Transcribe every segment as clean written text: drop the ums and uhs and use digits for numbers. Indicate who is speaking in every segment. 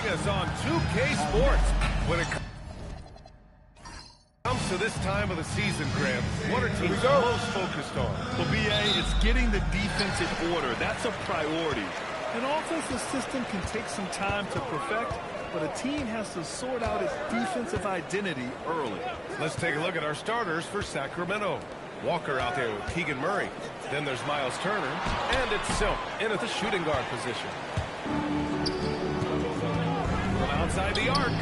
Speaker 1: us on 2K Sports. When it comes to this time of the season, Graham, what are teams most focused on?
Speaker 2: Well, B.A., it's getting the defense in order. That's a priority. An offensive system can take some time to perfect, but a team has to sort out its defensive identity early.
Speaker 1: Let's take a look at our starters for Sacramento. Walker out there with Keegan Murray. Then there's Miles Turner, and it's Silk in at the shooting guard position. From outside the arc,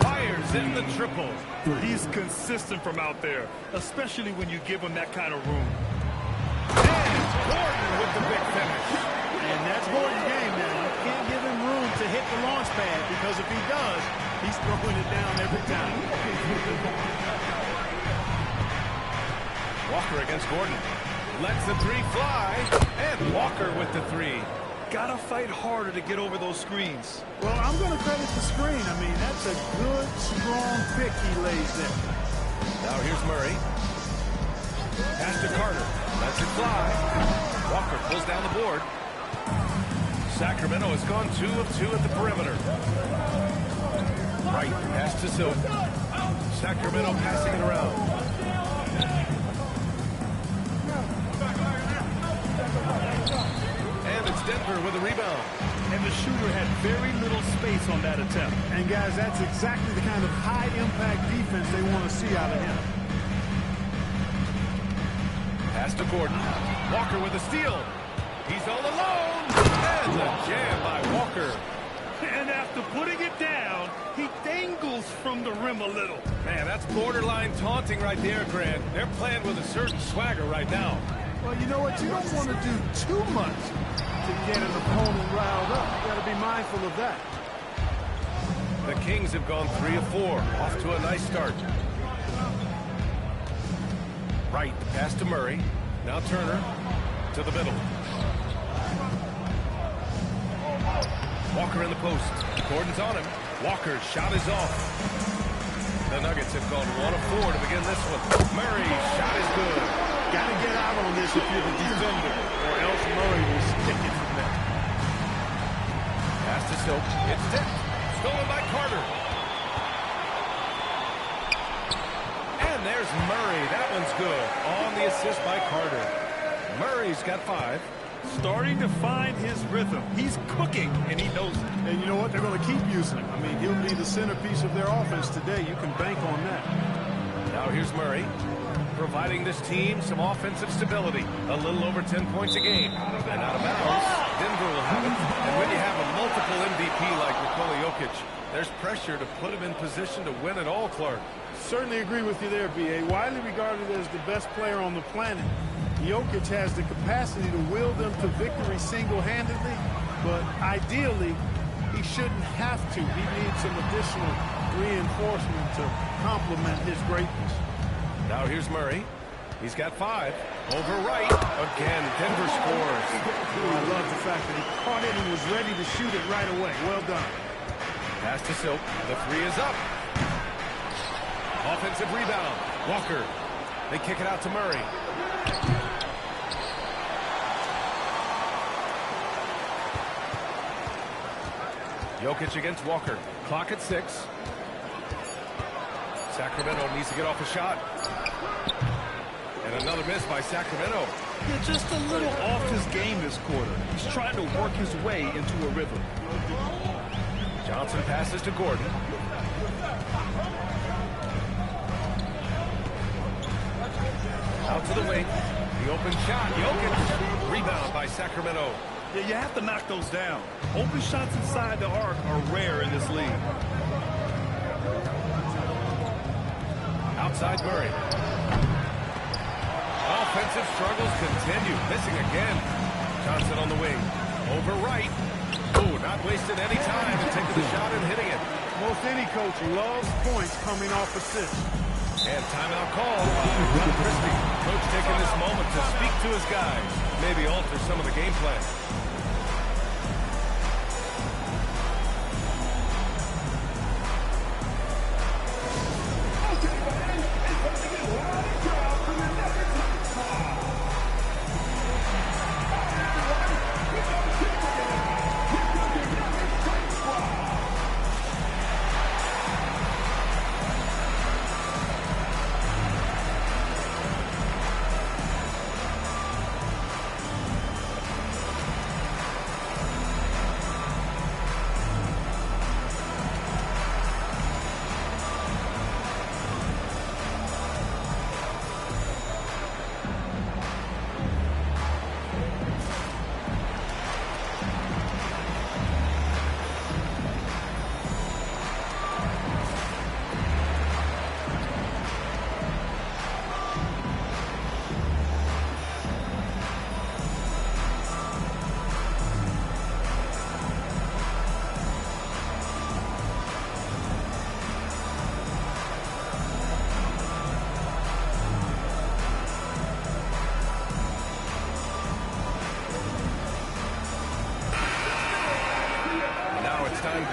Speaker 1: fires in the triple.
Speaker 2: He's consistent from out there, especially when you give him that kind of room.
Speaker 1: And Gordon with the big finish.
Speaker 3: And that's Gordon's game now. You can't give him room to hit the launch pad, because if he does, he's throwing it down every time.
Speaker 1: Walker against Gordon. Lets the three fly, and Walker with the three.
Speaker 2: Gotta fight harder to get over those screens.
Speaker 3: Well, I'm going to credit the screen. I mean, that's a good, strong pick he lays there.
Speaker 1: Now here's Murray. Pass to Carter. Lets it fly. Walker pulls down the board. Sacramento has gone 2 of 2 at the perimeter. Right, pass to Silk. Sacramento passing it around. And it's Denver with a rebound.
Speaker 2: And the shooter had very little space on that attempt.
Speaker 3: And, guys, that's exactly the kind of high-impact defense they want to see out of him.
Speaker 1: Pass to Gordon. Walker with a steal. He's all alone. And a jam by Walker.
Speaker 2: And after putting it down, he dangles from the rim a little.
Speaker 1: Man, that's borderline taunting right there, Grant. They're playing with a certain swagger right now.
Speaker 3: Well, you know what? You don't want to do too much to get an opponent riled up. You got to be mindful of that.
Speaker 1: The Kings have gone 3 of 4. Off to a nice start. Right, pass to Murray. Now Turner to the middle. Walker in the post. Gordon's on him. Walker's shot is off. The Nuggets have gone 1 of 4 to begin this one. Murray's shot is good.
Speaker 3: Got to get out on this if you're the defender, or else Murray will stick it from there.
Speaker 1: Pass to Silk. It's tipped. Stolen by Carter. And there's Murray. That one's good. On the assist by Carter. Murray's got 5.
Speaker 2: Starting to find his rhythm. He's cooking, and he knows it.
Speaker 3: And you know what? They're going to keep using him. I mean, he'll be the centerpiece of their offense today. You can bank on that.
Speaker 1: Now here's Murray, providing this team some offensive stability. A little over 10 points a game. And out of bounds, Denver will have it. And when you have a multiple MVP like Nikola Jokic, there's pressure to put him in position to win it all, Clark.
Speaker 3: Certainly agree with you there, B.A. Widely regarded as the best player on the planet, Jokic has the capacity to will them to victory single-handedly, but ideally, he shouldn't have to. He needs some additional reinforcement to complement his greatness.
Speaker 1: Now here's Murray. He's got 5. Over right. Again, Denver scores.
Speaker 3: I love the fact that he caught it and was ready to shoot it right away. Well done.
Speaker 1: Pass to Silk. The 3 is up. Offensive rebound. Walker. They kick it out to Murray. Jokic against Walker. Clock at 6. Sacramento needs to get off a shot. And another miss by Sacramento.
Speaker 2: Yeah, just a little off his game this quarter. He's trying to work his way into a rhythm.
Speaker 1: Johnson passes to Gordon. Out to the wing. The open shot. Jokic. Rebound by Sacramento.
Speaker 2: Yeah, you have to knock those down. Open shots inside the arc are rare in this league.
Speaker 1: Outside Murray. Offensive struggles continue. Missing again. Johnson on the wing. Over right. Oh, not wasting any time and taking the shot and hitting it.
Speaker 3: Most any coach loves points coming off assists.
Speaker 1: And timeout call by Ron Christie. Coach taking this moment to speak to his guys. Maybe alter some of the game plan.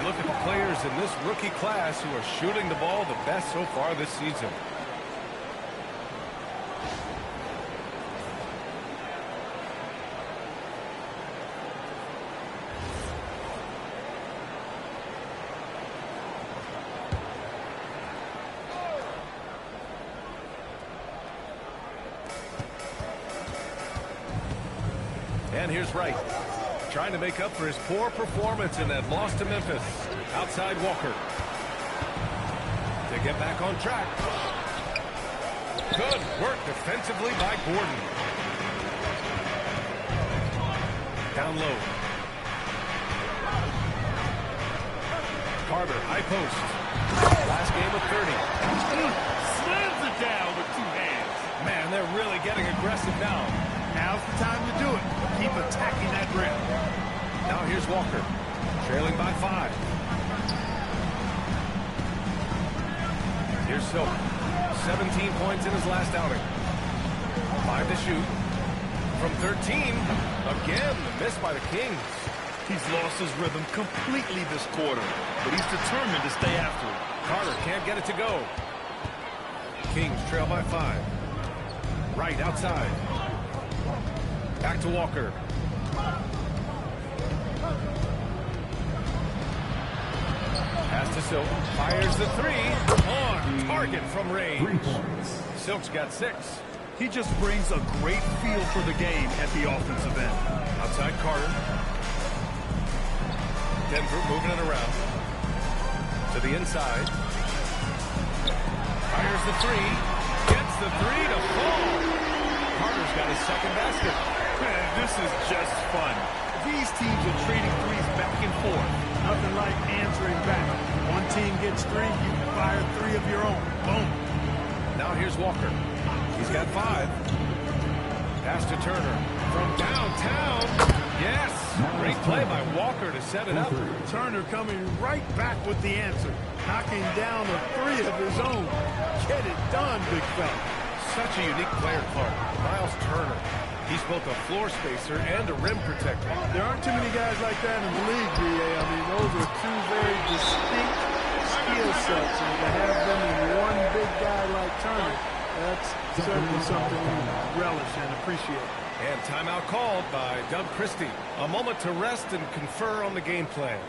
Speaker 1: look at the players in this rookie class who are shooting the ball the best so far this season. And here's Wright, trying to make up for his poor performance in that loss to Memphis. Outside Walker. To get back on track. Good work defensively by Gordon. Down low. Carter, high post. Last game of 30.
Speaker 2: Slams it down with two hands.
Speaker 1: Man, they're really getting aggressive now.
Speaker 3: Now's the time to do it. Keep attacking that rim.
Speaker 1: Now here's Walker, trailing by 5. Here's Silk, 17 points in his last outing. 5 to shoot. From 13, again, the miss by the Kings.
Speaker 2: He's lost his rhythm completely this quarter, but he's determined to stay after it.
Speaker 1: Carter can't get it to go. Kings trail by 5. Right outside. Back to Walker. Pass to Silk. Fires the 3. On target from range. Silk's got 6.
Speaker 2: He just brings a great feel for the game at the offensive end.
Speaker 1: Outside Carter. Denver moving it around. To the inside. Fires the 3. Gets the 3 to fall. Carter's got his second basket.
Speaker 2: Man, this is just fun. These teams are trading threes back and forth.
Speaker 3: Nothing like answering back. One team gets 3, you fire 3 of your own. Boom.
Speaker 1: Now here's Walker. He's got 5. Pass to Turner. From downtown. Yes. Great play by Walker to set it up.
Speaker 3: Turner coming right back with the answer. Knocking down a 3 of his own. Get it done, big fella.
Speaker 1: Such a unique player, Clark. Miles Turner. He's both a floor spacer and a rim protector.
Speaker 3: There aren't too many guys like that in the league, B.A. I mean, those are 2 very distinct skill sets. And to have them in one big guy like Turner, that's certainly something we relish and appreciate.
Speaker 1: And timeout called by Doug Christie. A moment to rest and confer on the game plan.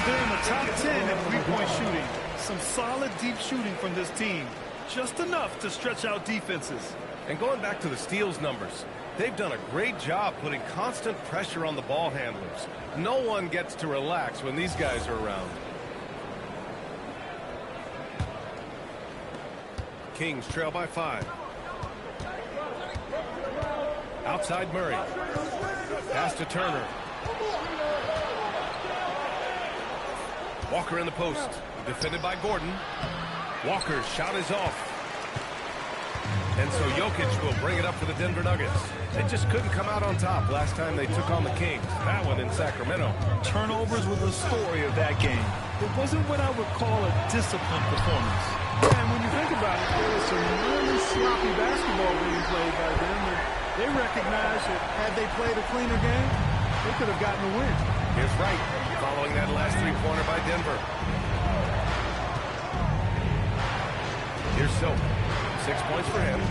Speaker 2: They're in the top 10 in three-point shooting. Some solid deep shooting from this team. Just enough to stretch out defenses.
Speaker 1: And going back to the steals numbers, they've done a great job putting constant pressure on the ball handlers. No one gets to relax when these guys are around. Kings trail by 5. Outside Murray. Pass to Turner. Walker in the post. Defended by Gordon. Walker's shot is off. And so Jokic will bring it up for the Denver Nuggets. They just couldn't come out on top last time they took on the Kings. That one in Sacramento.
Speaker 2: Turnovers were the story of that game. It wasn't what I would call a disciplined performance.
Speaker 3: Yeah, and when you think about it, there was some really sloppy basketball being played by them. And they recognized that had they played a cleaner game, they could have gotten a win.
Speaker 1: Here's Wright following that last three-pointer by Denver. Here's Silk. 6 points for him.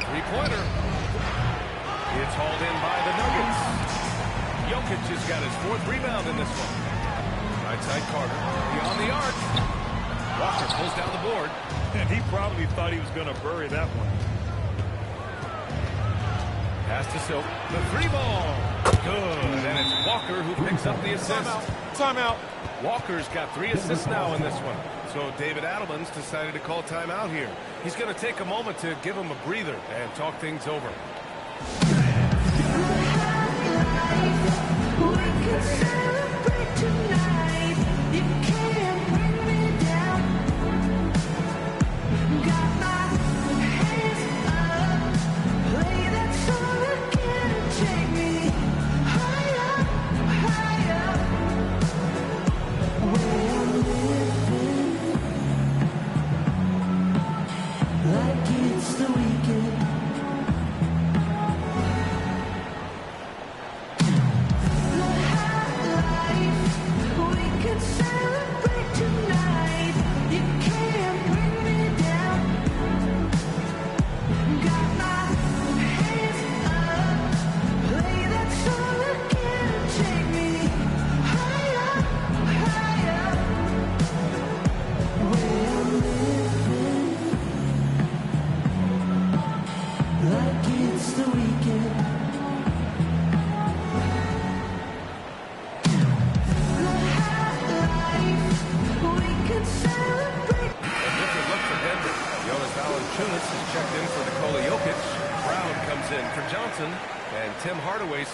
Speaker 1: Three-pointer. It's hauled in by the Nuggets. Jokic has got his 4th rebound in this one. Right side Carter. Beyond the arc. Walker pulls down the board.
Speaker 2: And he probably thought he was going to bury that one.
Speaker 1: Pass to Silk. The 3-ball. Good. And it's Walker who picks up the assist.
Speaker 4: Timeout.
Speaker 1: Walker's got 3 assists now in this one. So David Adelman's decided to call timeout here. He's going to take a moment to give him a breather and talk things over.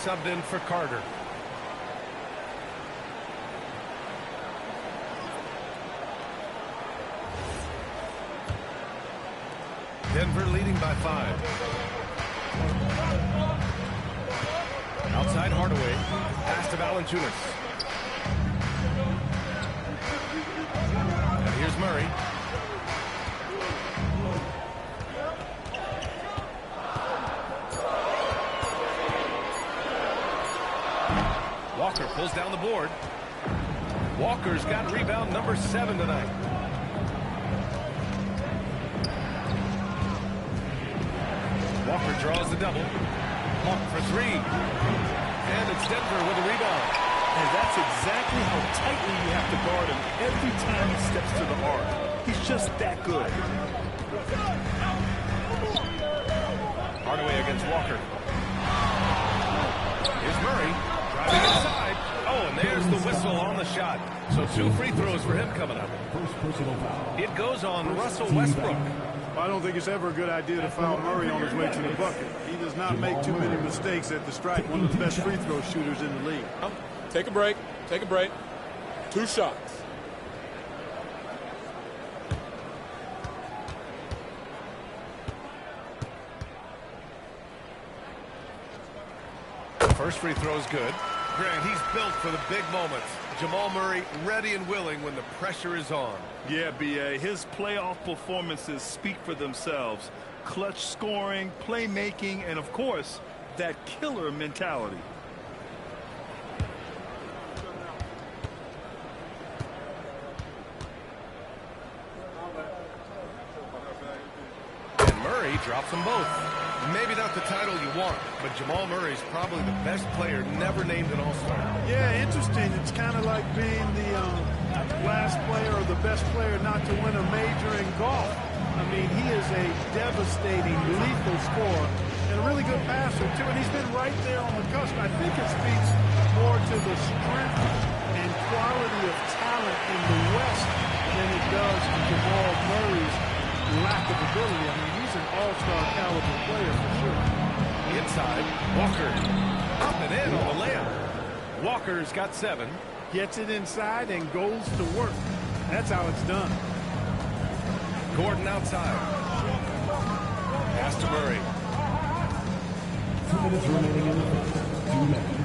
Speaker 1: Subbed in for Carter. Denver leading by 5. Outside Hardaway. Pass to Valanciunas. And here's Murray. Walker pulls down the board. Walker's got rebound number 7 tonight. Walker draws the double. Hawk for 3. And it's Denver with a rebound.
Speaker 2: And that's exactly how tightly you have to guard him every time he steps to the arc. He's just that good.
Speaker 1: Hardaway against Walker. Here's Murray. Driving inside. Oh, and there's the whistle on the shot. So 2 free throws for him coming up. It goes on Russell Westbrook.
Speaker 3: I don't think it's ever a good idea to foul Murray on his way to the bucket. He does not make too many mistakes at the stripe. One of the best free throw shooters in the league.
Speaker 4: Take a break. Take a break. 2 shots.
Speaker 1: First free throw is good. Grant, he's built for the big moments. Jamal Murray ready and willing when the pressure is on.
Speaker 2: Yeah, B.A. His playoff performances speak for themselves. Clutch scoring, playmaking, and, of course, that killer mentality.
Speaker 1: And Murray drops them both. Maybe not the title you want, but Jamal Murray's probably the best player never named an All-Star.
Speaker 3: Yeah, interesting. It's kind of like being the last player or the best player not to win a major in golf. I mean, he is a devastating, lethal scorer and a really good passer, too. And he's been right there on the cusp. I think it speaks more to the strength and quality of talent in the West than it does to Jamal Murray's lack of ability. I mean, he's an all-star caliber player for sure.
Speaker 1: Inside, Walker up and in on the layup. Walker's got 7.
Speaker 3: Gets it inside and goes to work. That's how it's done.
Speaker 1: Gordon outside. Pass to Murray.
Speaker 5: 2 minutes remaining in the first. 2 minutes.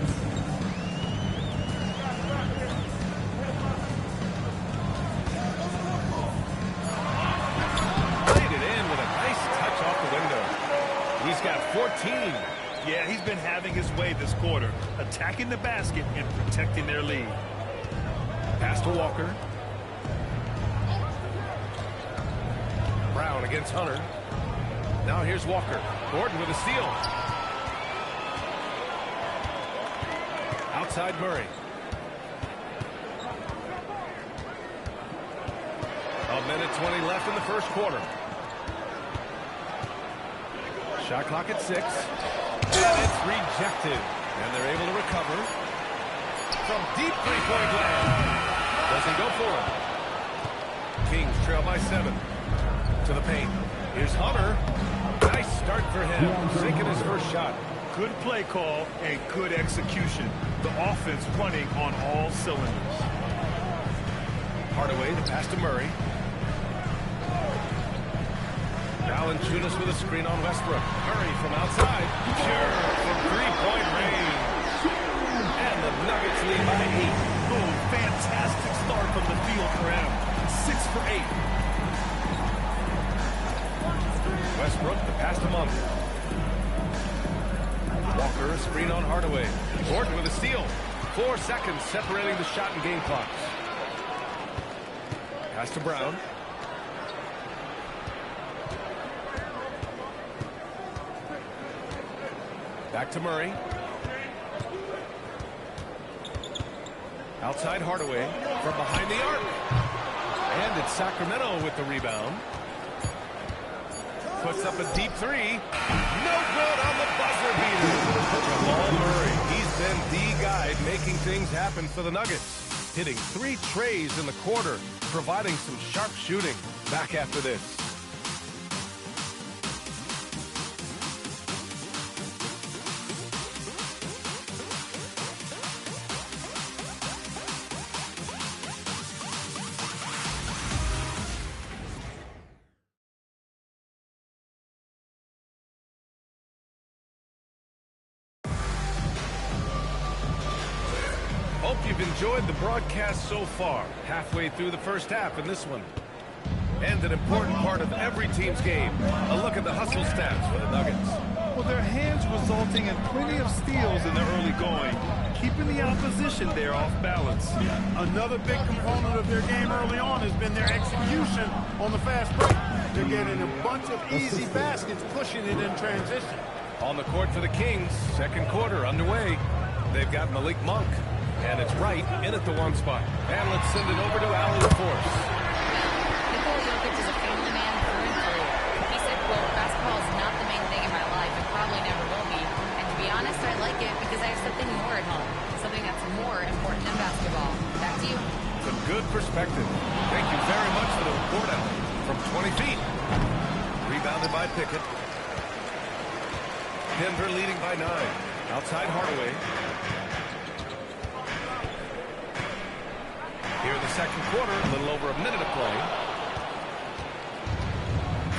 Speaker 1: He's got 14.
Speaker 2: Yeah, he's been having his way this quarter, attacking the basket and protecting their lead.
Speaker 1: Pass to Walker. Brown Brown against Hunter. Now here's Walker. Gordon with a steal. Outside Murray. A minute 20 left in the first quarter. Shot clock at 6. And it's rejected. And they're able to recover. From deep three-point land. Doesn't go for it. Kings trail by 7. To the paint. Here's Hunter. Nice start for him. Sinking his first shot.
Speaker 2: Good play call and good execution. The offense running on all cylinders.
Speaker 1: Hardaway, the pass to Murray. Valanciunas with a screen on Westbrook. Murray from outside. Sure, from three-point range. And the Nuggets lead by 8.
Speaker 2: Oh, fantastic start from the field for him. 6 for 8.
Speaker 1: Westbrook, the pass to Monk. Walker, a screen on Hardaway. Gordon with a steal. 4 seconds separating the shot and game clocks. Pass to Brown. Back to Murray. Outside Hardaway from behind the arc. And it's Sacramento with the rebound. Puts up a deep 3. No good on the buzzer beater. Jamal Murray. He's been the guy making things happen for the Nuggets. Hitting 3 trays in the quarter, providing some sharp shooting. Back after this. Hope you've enjoyed the broadcast so far. Halfway through the first half in this one. And an important part of every team's game. A look at the hustle stats for the Nuggets.
Speaker 2: Well, their hands resulting in plenty of steals in the early going, keeping the opposition there off balance.
Speaker 3: Another big component of their game early on has been their execution on the fast break. They're getting a bunch of easy baskets, pushing it in transition.
Speaker 1: On the court for the Kings, second quarter underway. They've got Malik Monk. And it's right in at the 1 spot. And let's send it over to Allen LaForce.
Speaker 6: Nikola Jokic is a family man through and through. He said, quote, basketball is not the main thing in my life and probably never will be. And to be honest, I like it because I have something more at home. Something that's more important than basketball. Back to you.
Speaker 1: Some good perspective. Thank you very much for the report out. From 20 feet. Rebounded by Pickett. Denver leading by 9. Outside Hardaway. Here in the second quarter, a little over a minute of play.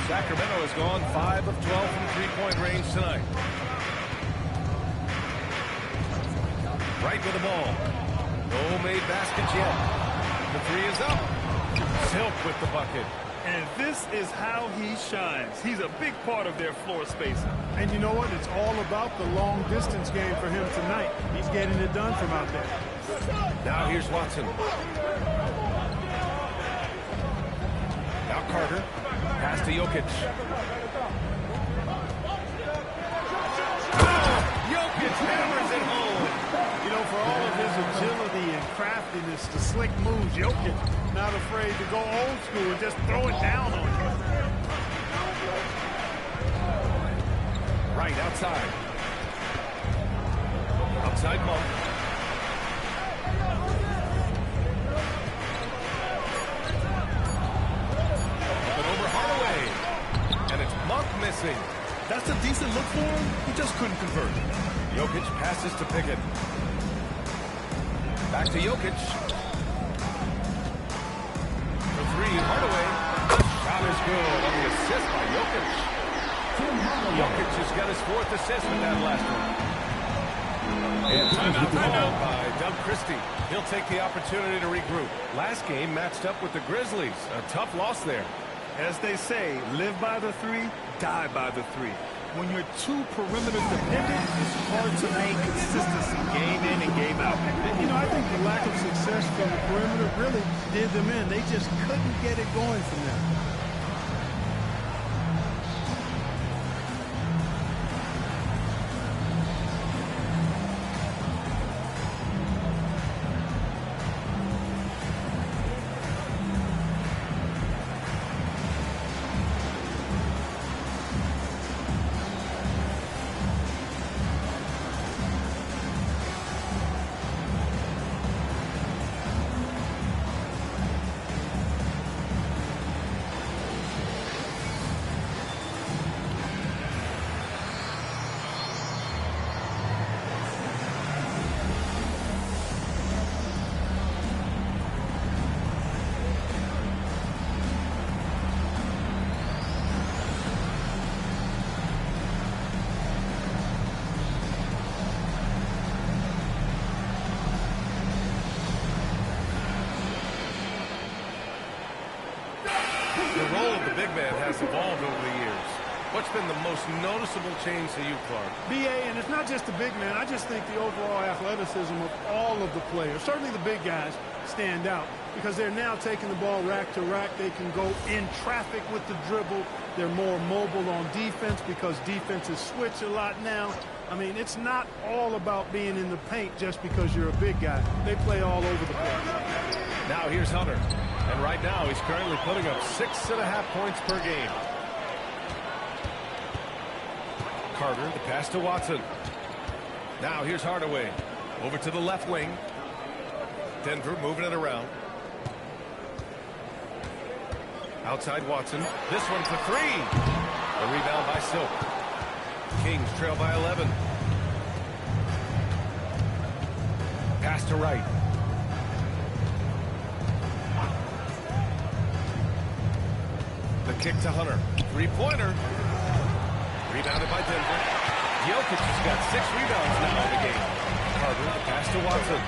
Speaker 1: Sacramento has gone 5 of 12 from three-point range tonight. Right with the ball. No made baskets yet. The 3 is up. Silk with the bucket.
Speaker 2: And this is how he shines. He's a big part of their floor spacing.
Speaker 3: And you know what? It's all about the long distance game for him tonight. He's getting it done from out there.
Speaker 1: Now here's Watson. Now Carter. Pass to Jokic. Jokic hammers it home.
Speaker 3: You know, for all of his agility and craftiness, the slick moves, Jokic not afraid to go old school and just throw it down on you.
Speaker 1: Right outside. Outside Monk. Up and over Hardaway. And it's Monk missing.
Speaker 2: That's a decent look for him. He just couldn't convert.
Speaker 1: Jokic passes to Pickett. Back to Jokic. For 3, Hardaway. The shot is good on the assist by Jokic. Jokic has got his 4th assist in that last one. And timeout called by Doug Christie. He'll take the opportunity to regroup. Last game matched up with the Grizzlies. A tough loss there.
Speaker 2: As they say, live by the 3, die by the 3. When you're too perimeter dependent, it's hard to maintain consistency game in and game out.
Speaker 3: You know, I think the lack of success from the perimeter really did them in. They just couldn't get it going from there.
Speaker 1: big man has evolved over the years. What's been the most noticeable change to you, Clark?
Speaker 3: BA, and it's not just the big man. I just think the overall athleticism of all of the players, certainly the big guys, stand out because they're now taking the ball rack to rack. They can go in traffic with the dribble. They're more mobile on defense because defenses switch a lot now. I mean, it's not all about being in the paint just because you're a big guy. They play all over the place.
Speaker 1: Now here's Hunter. And right now he's currently putting up 6.5 points per game. Carter, the pass to Watson. Now here's Hardaway. Over to the left wing. Denver moving it around. Outside Watson. This one for three. A rebound by Silk. Kings trail by 11. Pass to Wright. The kick to Hunter. Three-pointer. Rebounded by Denver. Jokic has got 6 rebounds now in the game. Carter, the pass to Watson.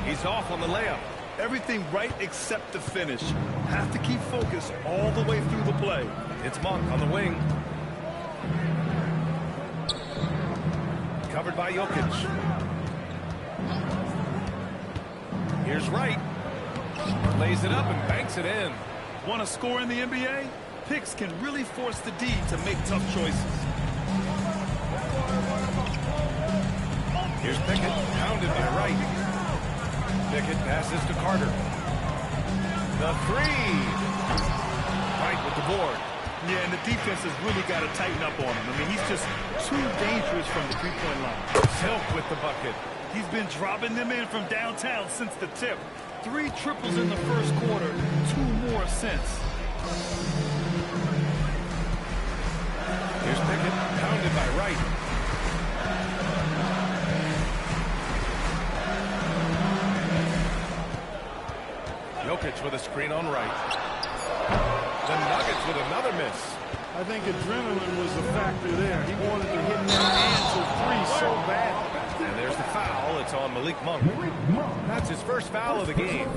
Speaker 1: He's off on the layup.
Speaker 2: Everything right except the finish. Have to keep focus all the way through the play.
Speaker 1: It's Monk on the wing. Covered by Jokic. Here's Wright. Lays it up and banks it in.
Speaker 2: Want to score in the NBA? Picks can really force the D to make tough choices.
Speaker 1: Here's Pickett, pounded by Wright. Pickett passes to Carter. The three. Wright with the board.
Speaker 2: Yeah, and the defense has really got to tighten up on him. I mean, he's just too dangerous from the three-point line.
Speaker 1: Silk with the bucket.
Speaker 2: He's been dropping them in from downtown since the tip. 3 triples in the first quarter, 2 more since.
Speaker 1: Here's Pickett, pounded by Wright. Jokic with a screen on Wright. The Nuggets with another miss.
Speaker 3: I think adrenaline was the factor there. He wanted to hit that answer 3 so bad.
Speaker 1: And there's the foul. It's on Malik Monk. That's his first foul of the game.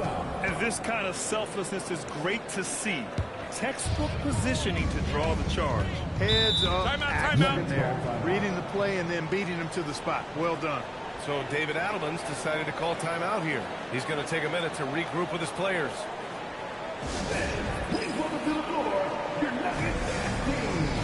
Speaker 2: And this kind of selflessness is great to see. Textbook positioning to draw the charge.
Speaker 3: Heads up,
Speaker 2: Timeout.
Speaker 3: there. Reading the play and then beating him to the spot. Well done.
Speaker 1: So David Adelman's decided to call timeout here. He's going to take a minute to regroup with his players.
Speaker 5: Please welcome to the floor, your Nuggets Sac Den.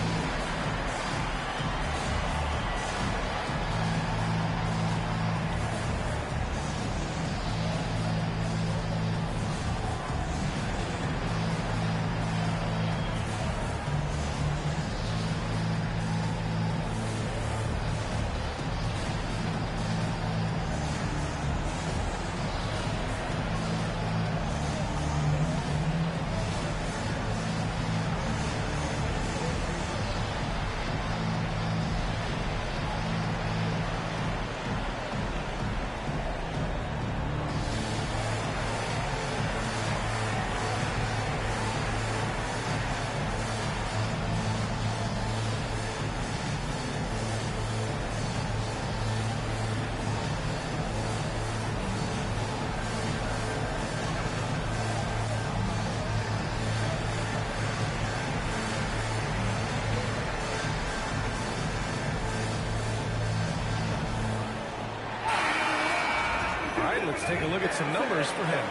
Speaker 1: Let's take a look at some numbers for him.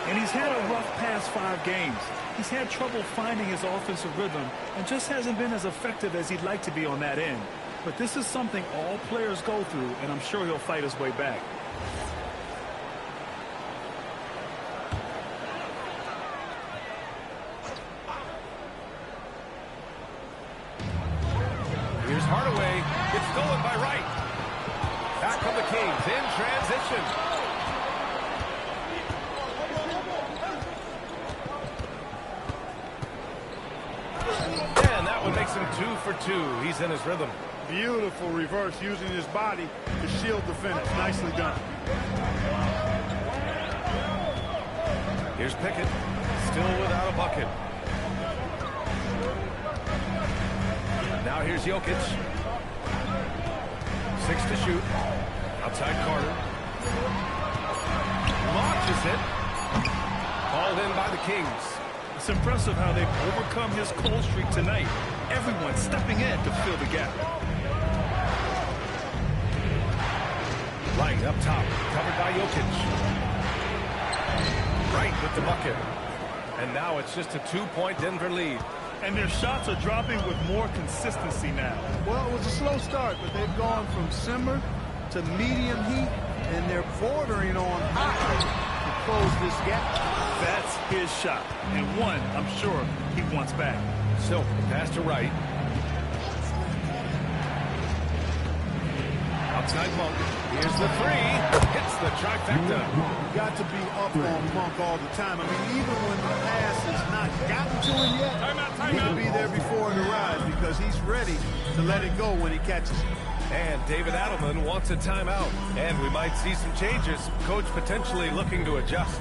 Speaker 2: And he's had a rough past 5 games. He's had trouble finding his offensive rhythm and just hasn't been as effective as he'd like to be on that end. But this is something all players go through, and I'm sure he'll fight his way back.
Speaker 1: Here's Hardaway. It's stolen by Wright. Back come the Kings in transition. And that one makes him 2 for 2. He's in his rhythm.
Speaker 3: Beautiful reverse using his body to shield the finish. Nicely done.
Speaker 1: Here's Pickett. Still without a bucket. Now here's Jokic. 6 to shoot. Outside Carter. Launches it. Called in by the Kings.
Speaker 2: It's impressive how they've overcome his cold streak tonight. Everyone stepping in to fill the gap.
Speaker 1: Right up top, covered by Jokic. Right with the bucket. And now it's just a 2-point Denver lead.
Speaker 2: And their shots are dropping with more consistency now.
Speaker 3: Well, it was a slow start, but they've gone from simmer to medium heat, and they're bordering on hot to close this gap.
Speaker 2: That's his shot, and one I'm sure he wants back.
Speaker 1: Silk, the pass to right. Outside Monk. Here's the three. Hits the trifecta.
Speaker 3: You got to be up on Monk all the time. I mean, even when the pass has not gotten to him yet, he can be there before it arrives because he's ready to let it go when he catches it.
Speaker 1: And David Adelman wants a timeout. And we might see some changes. Coach potentially looking to adjust.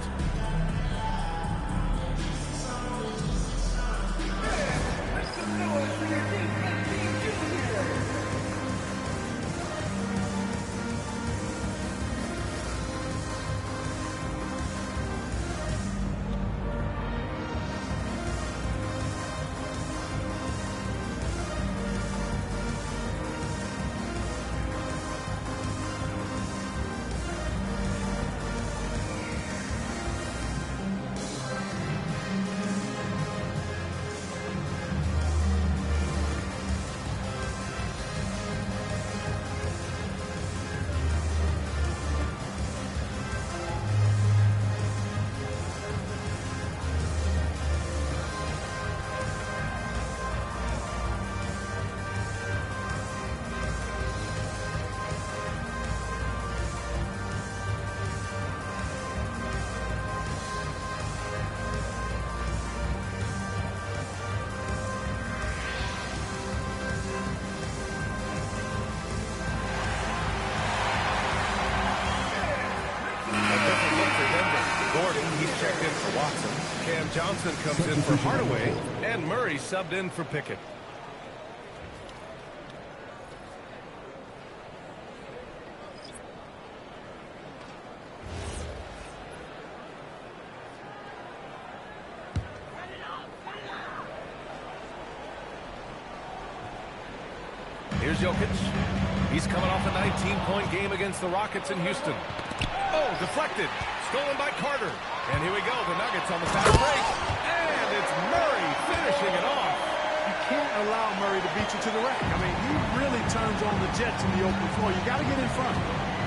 Speaker 1: He's checked in for Watson. Cam Johnson comes in for Hardaway. And Murray subbed in for Pickett. Here's Jokic. He's coming off a 19-point game against the Rockets in Houston. Oh, deflected. Stolen by Carter. And here we go. The Nuggets on the fast break. And it's Murray finishing it off.
Speaker 3: You can't allow Murray to beat you to the rack. I mean, he really turns on the Jets in the open floor. You got to get in front.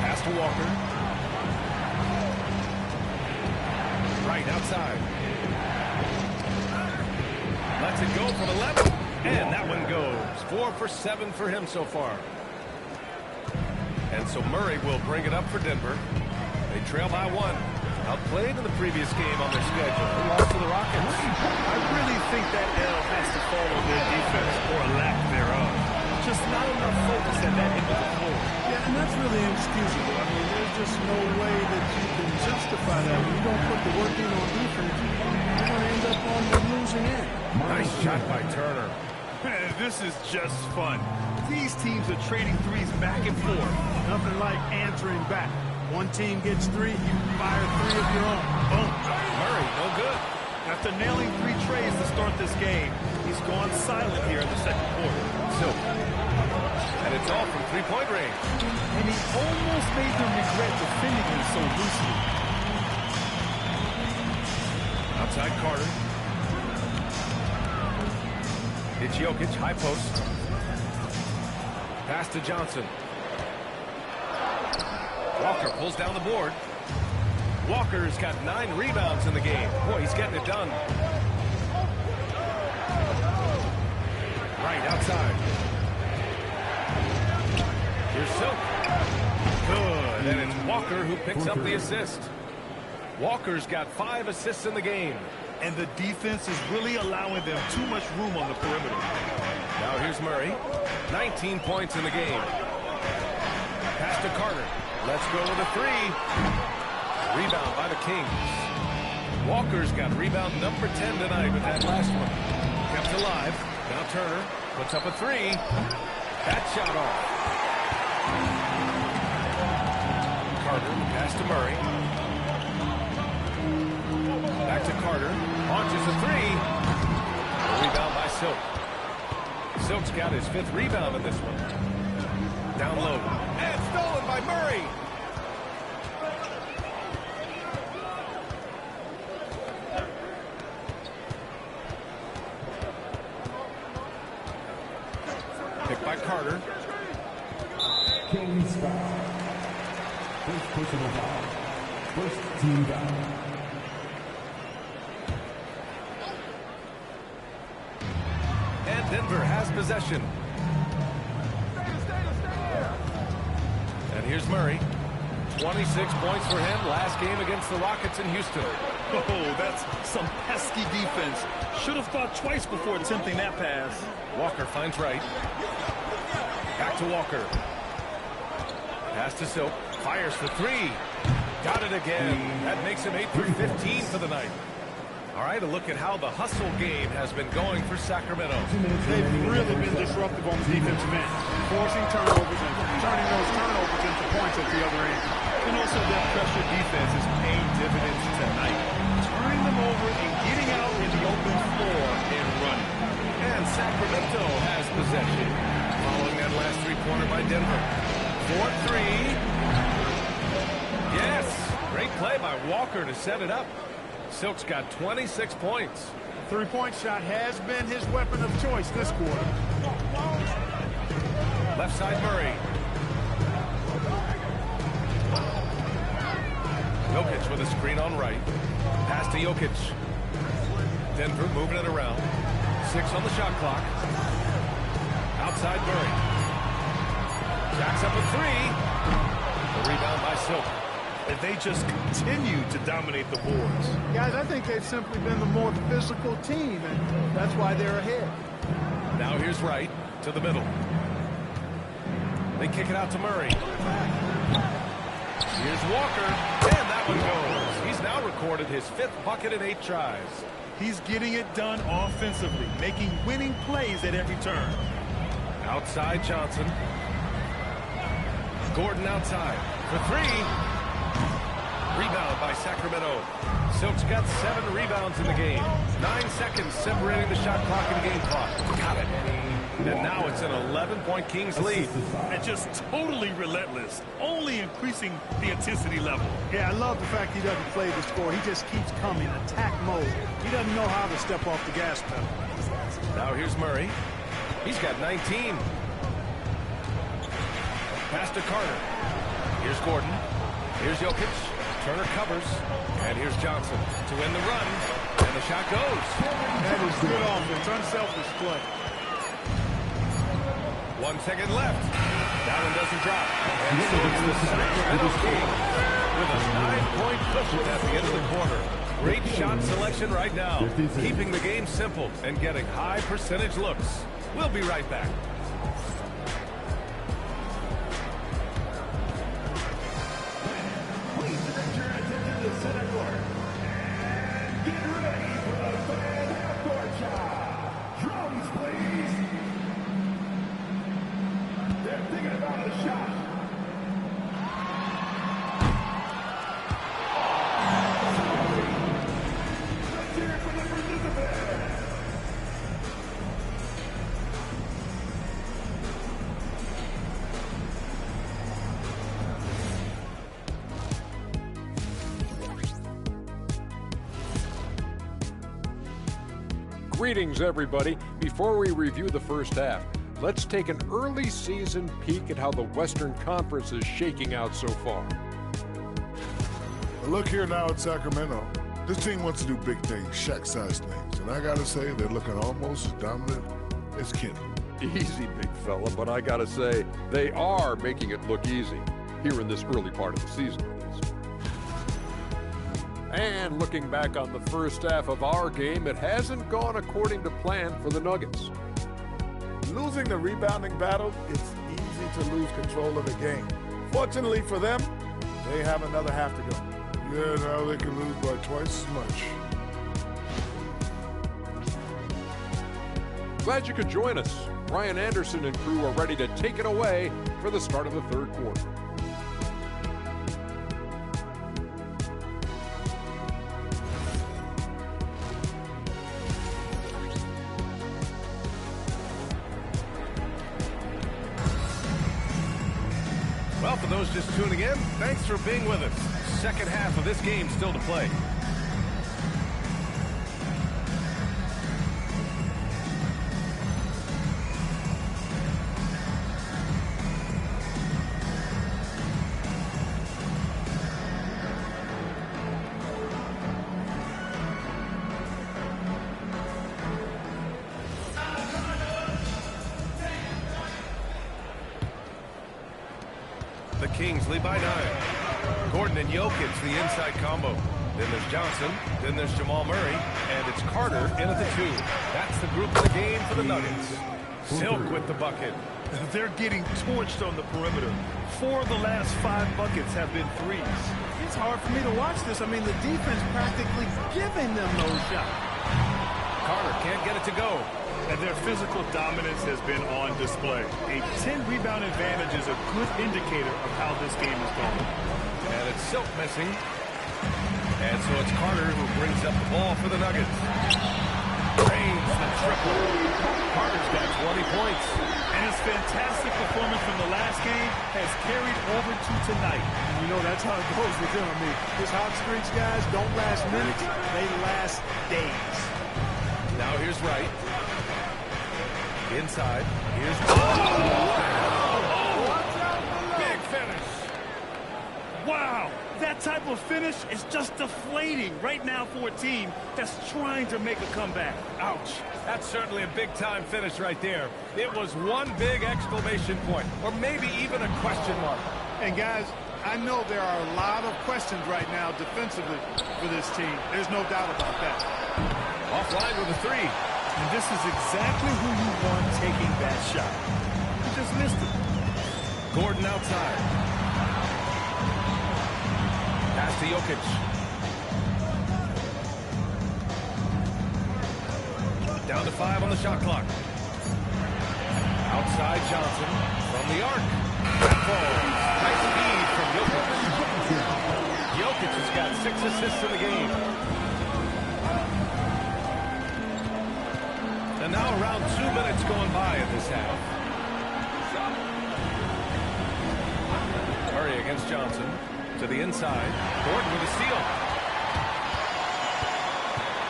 Speaker 1: Pass to Walker. Right outside. Lets it go from 11. And that one goes. 4 for 7 for him so far. And so Murray will bring it up for Denver. They trail by 1. Outplayed in the previous game on their schedule. They lost to the Rockets.
Speaker 2: I really think that L has to fall on their defense or lack thereof. Just not enough focus at that end of the floor.
Speaker 3: Yeah, and that's really inexcusable. I mean, there's just no way that you can justify that. When you don't put the work in on defense, you're going to end up on the losing end.
Speaker 1: Nice shot by Turner.
Speaker 2: This is just fun. These teams are trading threes back and forth.
Speaker 3: Nothing like answering back. One team gets 3, you fire 3 of your own. Boom.
Speaker 1: Murray, no good.
Speaker 2: After nailing 3 trays to start this game, he's gone silent here in the second quarter.
Speaker 1: And it's all from three-point range.
Speaker 2: And he almost made them regret defending him so loosely.
Speaker 1: Outside Carter. It's Jokic, high post. Pass to Johnson. Walker pulls down the board. Walker's got 9 rebounds in the game. Boy, he's getting it done. Right outside. Here's Silk. Good. And it's Walker who picks up the assist. Walker's got 5 assists in the game.
Speaker 2: And the defense is really allowing them too much room on the perimeter.
Speaker 1: Now here's Murray. 19 points in the game. Pass to Carter. Let's go with a 3. Rebound by the Kings. Walker's got rebound number 10 tonight with that last one. Kept alive. Now Turner puts up a 3. That shot off. Carter, pass to Murray. Back to Carter. Launches a three. A rebound by Silk. Silk's got his 5th rebound in this one. Down low. And stolen by Murray. Picked by Carter.
Speaker 5: King's foul. First personal foul. First team foul.
Speaker 1: And Denver has possession. And here's Murray. 26 points for him last game against the Rockets in Houston.
Speaker 2: Oh, that's some pesky defense. Should have thought twice before attempting that pass.
Speaker 1: Walker finds Wright. Back to Walker. Pass to Silk. Fires for 3. Got it again. That makes him 8 for 15 for the night. All right, a look at how the hustle game has been going for Sacramento.
Speaker 3: They've really been disruptive on the defensive end, forcing turnovers and turning those turnovers into points at the other end.
Speaker 2: And also that pressure defense is paying dividends tonight. Turning them over and getting out in the open floor and running.
Speaker 1: And Sacramento has possession. Following that last three-pointer by Denver. 4-3. Yes! Great play by Walker to set it up. Silk's got 26 points.
Speaker 3: Three-point shot has been his weapon of choice this quarter.
Speaker 1: Left side Murray. Jokic with a screen on right. Pass to Jokic. Denver moving it around. 6 on the shot clock. Outside Murray. Jacks up a 3. The rebound by Silk.
Speaker 2: And they just continue to dominate the boards.
Speaker 3: Guys, I think they've simply been the more physical team, and that's why they're ahead.
Speaker 1: Now here's Wright to the middle. They kick it out to Murray. Here's Walker, and that one goes. He's now recorded his 5th bucket in 8 tries.
Speaker 2: He's getting it done offensively, making winning plays at every turn.
Speaker 1: Outside Johnson. Gordon outside for 3. Rebound by Sacramento. Silk's got 7 rebounds in the game. 9 seconds separating the shot clock and game clock. Got it. And now it's an 11-point Kings lead.
Speaker 2: And just totally relentless, only increasing the intensity level.
Speaker 3: Yeah, I love the fact he doesn't play the score. He just keeps coming, attack mode. He doesn't know how to step off the gas pedal.
Speaker 1: Now here's Murray. He's got 19. Pass to Carter. Here's Gordon. Here's Jokic. Turner covers. And here's Johnson to win the run. And the shot goes.
Speaker 3: That is good offense. Unselfish play.
Speaker 1: 1 second left. That one doesn't drop. And so it's the Sacramento Kings with a 9-point cushion at the end of the quarter. Great shot selection right now. Keeping the game simple and getting high percentage looks. We'll be right back.
Speaker 5: Please direct your attention to center court. And get ready for the fan half-court shot. Drums, please. They're thinking about the shot. Let's hear it for the participants.
Speaker 7: Greetings, everybody. Before we review the first half, let's take an early season peek at how the Western Conference is shaking out so far.
Speaker 8: Look here now at Sacramento. This team wants to do big things, Shaq-sized things, and I gotta say they're looking almost as dominant as Kenny.
Speaker 7: Easy, big fella, but I gotta say, they are making it look easy, here in this early part of the season, at least. And looking back on the first half of our game, it hasn't gone according to plan for the Nuggets.
Speaker 9: Losing the rebounding battle, it's easy to lose control of the game. Fortunately for them, they have another half to go.
Speaker 8: Yeah, now they can lose by twice as much.
Speaker 7: Glad you could join us. Brian Anderson and crew are ready to take it away for the start of the third quarter.
Speaker 1: those just tuning in, thanks for being with us. Second half of this game still to play. The Kings lead by 9. Gordon and Jokic, the inside combo. Then there's Johnson. Then there's Jamal Murray. And it's Carter in at the 2. That's the group of the game for the Nuggets. Silk with the bucket.
Speaker 2: They're getting torched on the perimeter. 4 of the last 5 buckets have been threes.
Speaker 3: It's hard for me to watch this. I mean, the defense practically giving them those shots.
Speaker 1: Carter can't get it to go.
Speaker 2: And their physical dominance has been on display. A 10-rebound advantage is a good indicator of how this game is going.
Speaker 1: And it's Silk missing. And so it's Carter who brings up the ball for the Nuggets. Drains the triple. Carter's got 20 points.
Speaker 2: And his fantastic performance from the last game has carried over to tonight.
Speaker 3: And you know, that's how it goes with him. I mean, his hot streaks, guys, don't last minutes. They last days.
Speaker 1: Now here's Wright. Inside. Here's big finish.
Speaker 2: Wow, that type of finish is just deflating right now for a team that's trying to make a comeback.
Speaker 1: Ouch. That's certainly a big-time finish right there. It was one big exclamation point, or maybe even a question mark.
Speaker 3: And guys, I know there are a lot of questions right now defensively for this team. There's no doubt about that.
Speaker 1: Offline with a 3.
Speaker 2: And this is exactly who you want taking that shot. He just missed it.
Speaker 1: Gordon outside. Pass to Jokic. Down to 5 on the shot clock. Outside Johnson from the arc. Nice feed from Jokic. Jokic has got 6 assists in the game. And now around 2 minutes going by in this half. Murray against Johnson. To the inside. Gordon with a steal.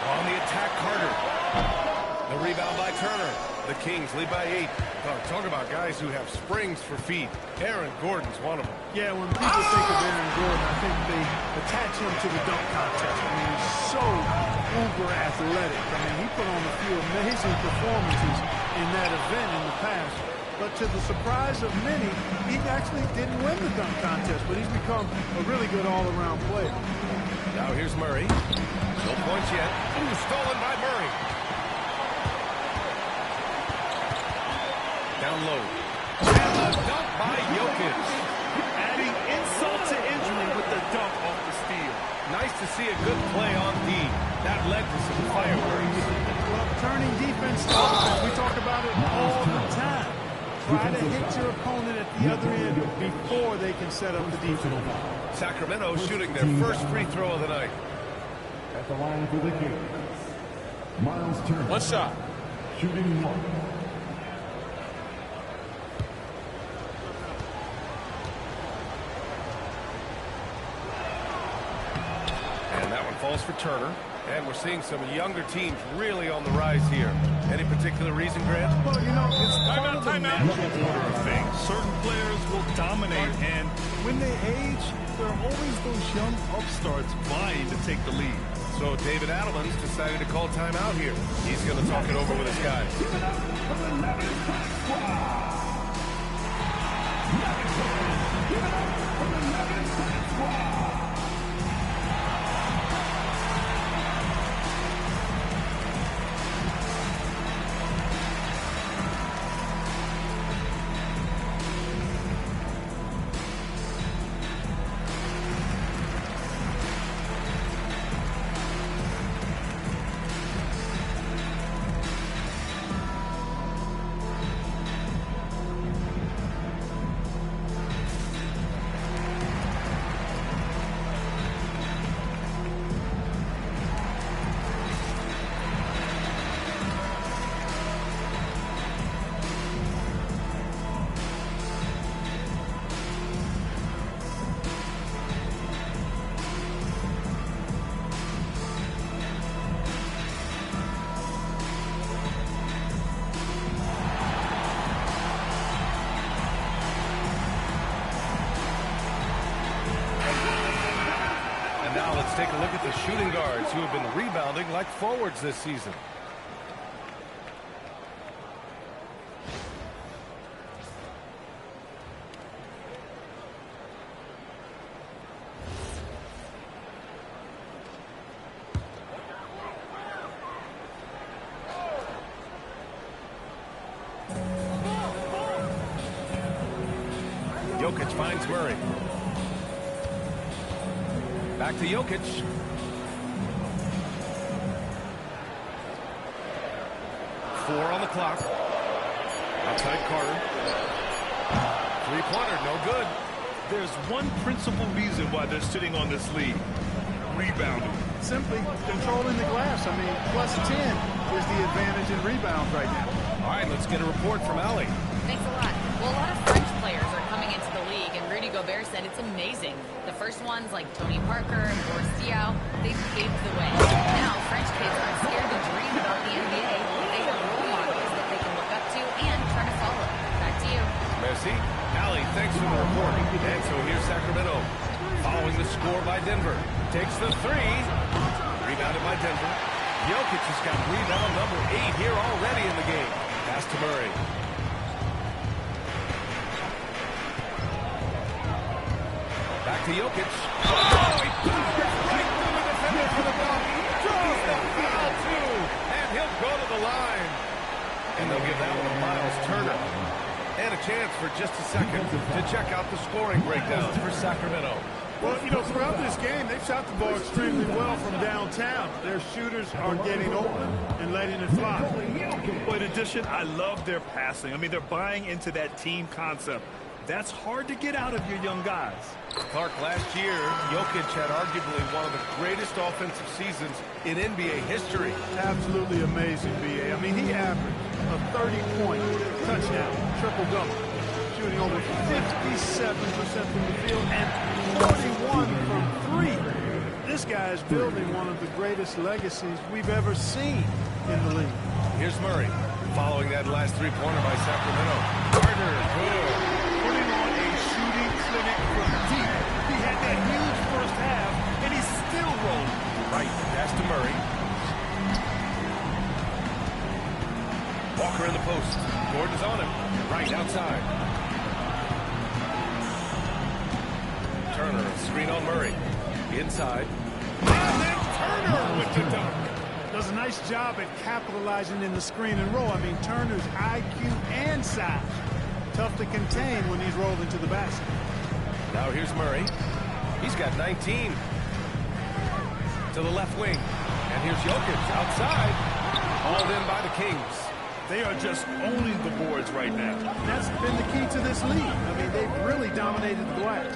Speaker 1: On the attack, Carter. The rebound by Turner. The Kings lead by 8. Talk about guys who have springs for feet. Aaron Gordon's one of them.
Speaker 3: Yeah, when people think of Aaron Gordon, I think they attach him to the dunk contest. I mean, he's so uber athletic. I mean, he put on a few amazing performances in that event in the past. But to the surprise of many, he actually didn't win the dunk contest, but he's become a really good all-around player.
Speaker 1: Now here's Murray. No points yet. Ooh, stolen by Murray. Down low. And the dunk by Jokic.
Speaker 2: Adding insult to injury with the dunk off the steal.
Speaker 1: Nice to see a good play on D. That led to some fireworks.
Speaker 3: Well, turning defense to offense, we talk about it all the time. Try to hit your opponent at the other end before they can set up the defense.
Speaker 1: Sacramento shooting their first free throw of the night.
Speaker 5: At the line for the Kings, Miles Turner.
Speaker 4: One shot.
Speaker 5: Shooting 1.
Speaker 1: And that one falls for Turner. And we're seeing some younger teams really on the rise here. Any particular reason, Grant?
Speaker 2: Well, you know, it's part of the natural order of things. Certain players will dominate, and when they age, there are always those young upstarts vying to take the lead.
Speaker 1: So David Adelman's decided to call timeout here. He's going to talk it over with his guys. Let's take a look at the shooting guards who have been rebounding like forwards this season. Jokic finds Murray. Back to Jokic. Four on the clock. Outside Carter. Three-pointer, no good.
Speaker 2: There's one principal reason why they're sitting on this lead. Rebounding.
Speaker 3: Simply controlling the glass. I mean, plus 10 is the advantage in rebounds right now.
Speaker 1: All right, let's get a report from Allie.
Speaker 6: Thanks a lot. Well, a lot of French players are coming into the league, and Rudy Gobert said it's amazing. The first ones, like Tony Parker and Boris Diaw, they've paved the way. Now, French kids aren't scared to dream about the NBA. They have role models that they can look up to and try to follow. Back to you.
Speaker 1: Merci. Allie, thanks for the report. And so here's Sacramento. Following the score by Denver. Takes the three. Rebounded by Denver. Jokic has got rebound number 8 here already in the game. Pass to Murray. Back to Jokic. Oh, he pushed right through the defender for the block. Draws the foul, too. And he'll go to the line. And they'll give that one to Miles Turner. And a chance for just a second to check out the scoring breakdowns for Sacramento.
Speaker 3: Well, you know, throughout this game, they've shot the ball extremely well from downtown. Their shooters are getting open and letting it fly.
Speaker 2: But in addition, I love their passing. I mean, they're buying into that team concept. That's hard to get out of your young guys.
Speaker 1: Clark, last year, Jokic had arguably one of the greatest offensive seasons in NBA history.
Speaker 3: Absolutely amazing, B.A. I mean, he averaged a 30-point touchdown, triple-double, shooting over 57% from the field and 41 from three. This guy is building one of the greatest legacies we've ever seen in the league.
Speaker 1: Here's Murray, following that last three-pointer by Sacramento. Gardner, good.
Speaker 2: Putting on a shooting clinic from deep. He had that huge first half, and he's still rolling.
Speaker 1: Right, pass to Murray. Walker in the post. Gordon's on him. Right, outside. Turner, screen on Murray. Inside. And then Turner with the dunk.
Speaker 3: Does a nice job at capitalizing in the screen and roll. I mean, Turner's IQ and size. Tough to contain when he's rolled into the basket.
Speaker 1: Now here's Murray. He's got 19. To the left wing. And here's Jokic outside. Hauled in by the Kings.
Speaker 2: They are just owning the boards right now.
Speaker 3: That's been the key to this league. I mean, they've really dominated the glass.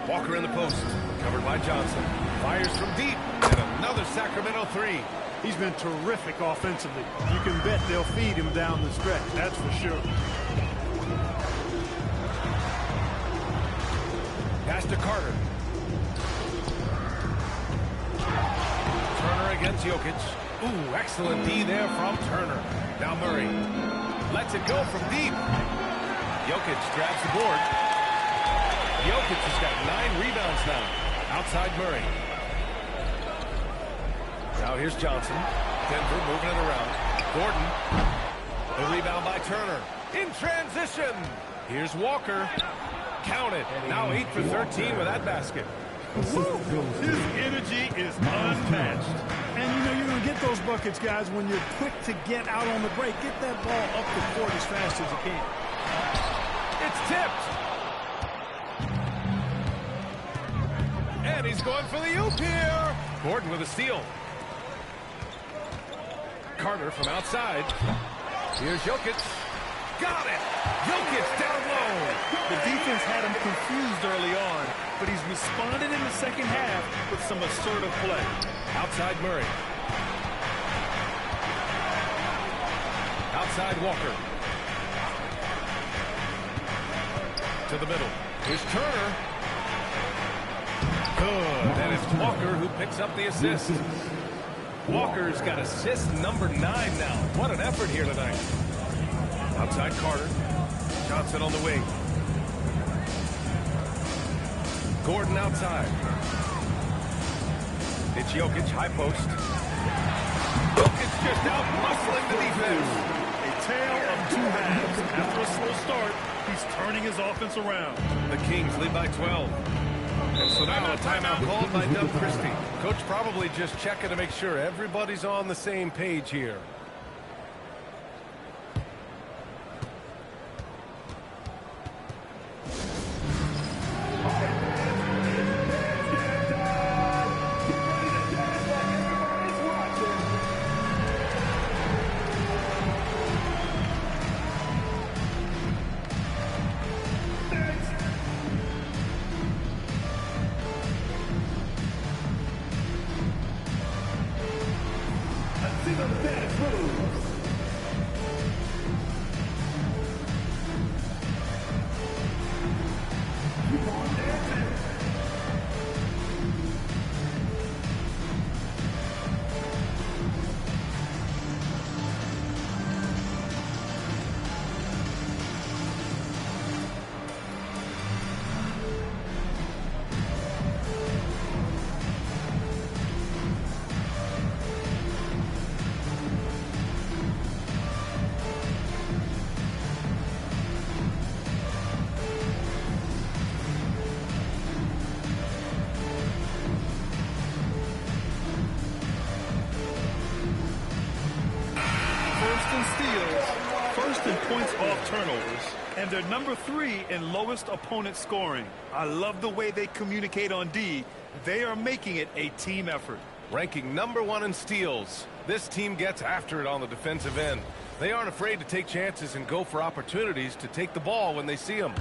Speaker 1: Walker in the post. Covered by Johnson. Fires from deep. And another Sacramento three.
Speaker 3: He's been terrific offensively. You can bet they'll feed him down the stretch. That's for sure.
Speaker 1: Pass to Carter. Turner against Jokic. Ooh, excellent D there from Turner. Now Murray lets it go from deep. Jokic grabs the board. Jokic has got 9 rebounds now. Outside Murray. Now here's Johnson. Denver moving it around. Gordon. The rebound by Turner. In transition. Here's Walker. Count it. Now 8 for 13 with that basket.
Speaker 2: His energy is unmatched.
Speaker 3: And you know you're going to get those buckets, guys, when you're quick to get out on the break. Get that ball up the court as fast as you can.
Speaker 1: It's tipped. And he's going for the oop here. Gordon with a steal. Carter from outside. Here's Jokic. Got it. Jokic down low.
Speaker 2: The defense had him confused early on, but he's responded in the second half with some assertive play.
Speaker 1: Outside Murray. Outside Walker. To the middle. Here's Turner. Good. And it's Walker who picks up the assist. Walker's got assist number 9 now. What an effort here tonight. Outside Carter. Johnson on the wing. Gordon outside. It's Jokic, high post. Jokic just out muscling the defense.
Speaker 2: A tale of two halves. After a slow start, he's turning his offense around.
Speaker 1: The Kings lead by 12. And so now a timeout called by Doug Christie. Coach probably just checking to make sure everybody's on the same page here.
Speaker 2: Points off turnovers, and they're number 3 in lowest opponent scoring. I love the way they communicate on D. They are making it a team effort.
Speaker 1: Ranking number 1 in steals. This team gets after it on the defensive end. They aren't afraid to take chances and go for opportunities to take the ball when they see them.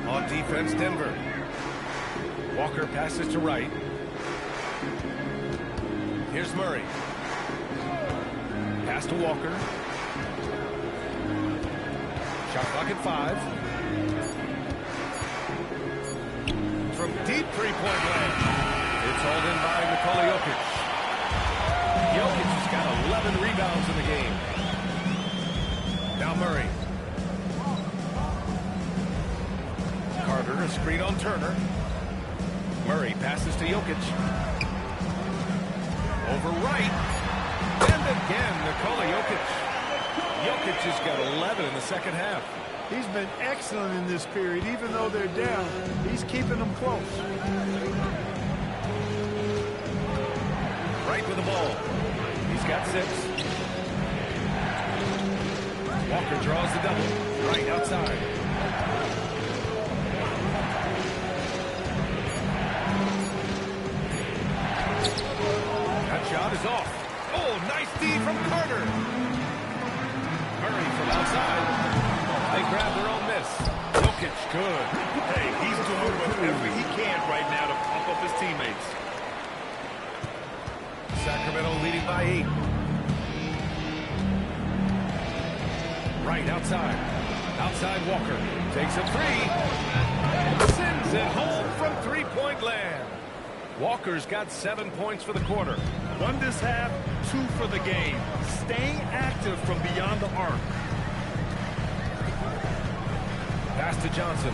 Speaker 1: On defense, Denver. Walker passes to right. Here's Murray. Pass to Walker. Shot clock at 5. From deep three-point land. It's hauled in by Nikola Jokic. Jokic has got 11 rebounds in the game. Now Murray. Carter, a screen on Turner. Murray passes to Jokic. Over right. And again, Nikola Jokic. Jokic has got 11 in the second half.
Speaker 3: He's been excellent in this period. Even though they're down, he's keeping them close.
Speaker 1: Right with the ball. He's got 6. Walker draws the double. Right outside. That shot is off. Oh, nice D from Carter. Murray from outside. They grab their own miss. Jokic, good.
Speaker 2: Hey, he's doing whatever he can right now to pump up his teammates.
Speaker 1: Sacramento leading by 8. Right outside. Outside Walker. Takes a 3. Sends it home from three-point land. Walker's got 7 points for the quarter.
Speaker 2: 1 this half, 2 for the game. Staying active from beyond the arc.
Speaker 1: Pass to Johnson.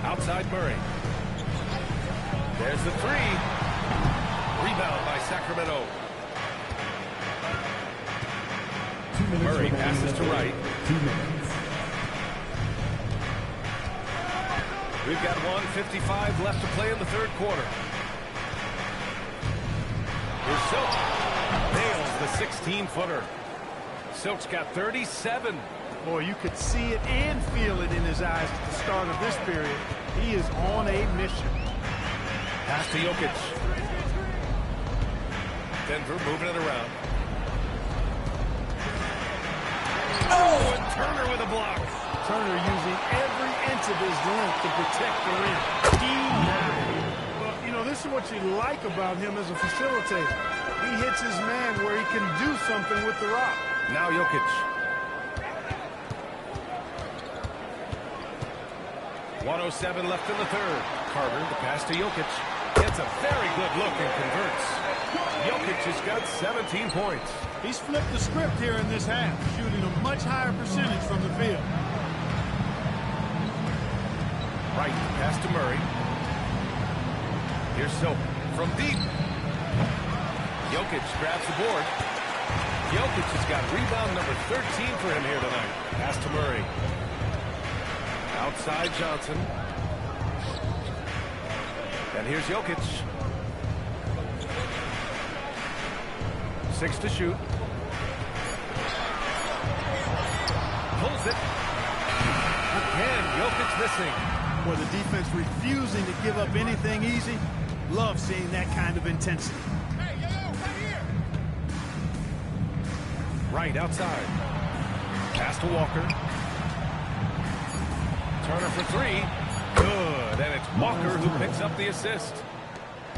Speaker 1: Outside Murray. There's the 3. Rebound by Sacramento. Murray passes to right.
Speaker 5: 2 minutes.
Speaker 1: We've got 1:55 left to play in the third quarter. Here's Silk. Nails the 16-footer. Silk's got 37.
Speaker 3: Boy, you could see it and feel it in his eyes at the start of this period. He is on a mission.
Speaker 1: Pass to Jokic. Denver moving it around. Oh, and Turner with a block.
Speaker 3: Turner using every inch of his length to protect the rim. Well, you know, this is what you like about him as a facilitator. He hits his man where he can do something with the rock.
Speaker 1: Now Jokic. 1:07 left in the third. Carter, the pass to Jokic. Gets a very good look and converts. Jokic has got 17 points.
Speaker 3: He's flipped the script here in this half, shooting a much higher percentage from the field.
Speaker 1: Right, pass to Murray. Here's Soap from deep. Jokic grabs the board. Jokic has got rebound number 13 for him here tonight. Pass to Murray. Outside Johnson. And here's Jokic. 6 to shoot. Pulls it. Again, Jokic missing.
Speaker 3: Or the defense refusing to give up anything easy. Love seeing that kind of intensity.
Speaker 1: Right outside. Pass to Walker. Turner for 3. Good. And it's Walker who picks up the assist.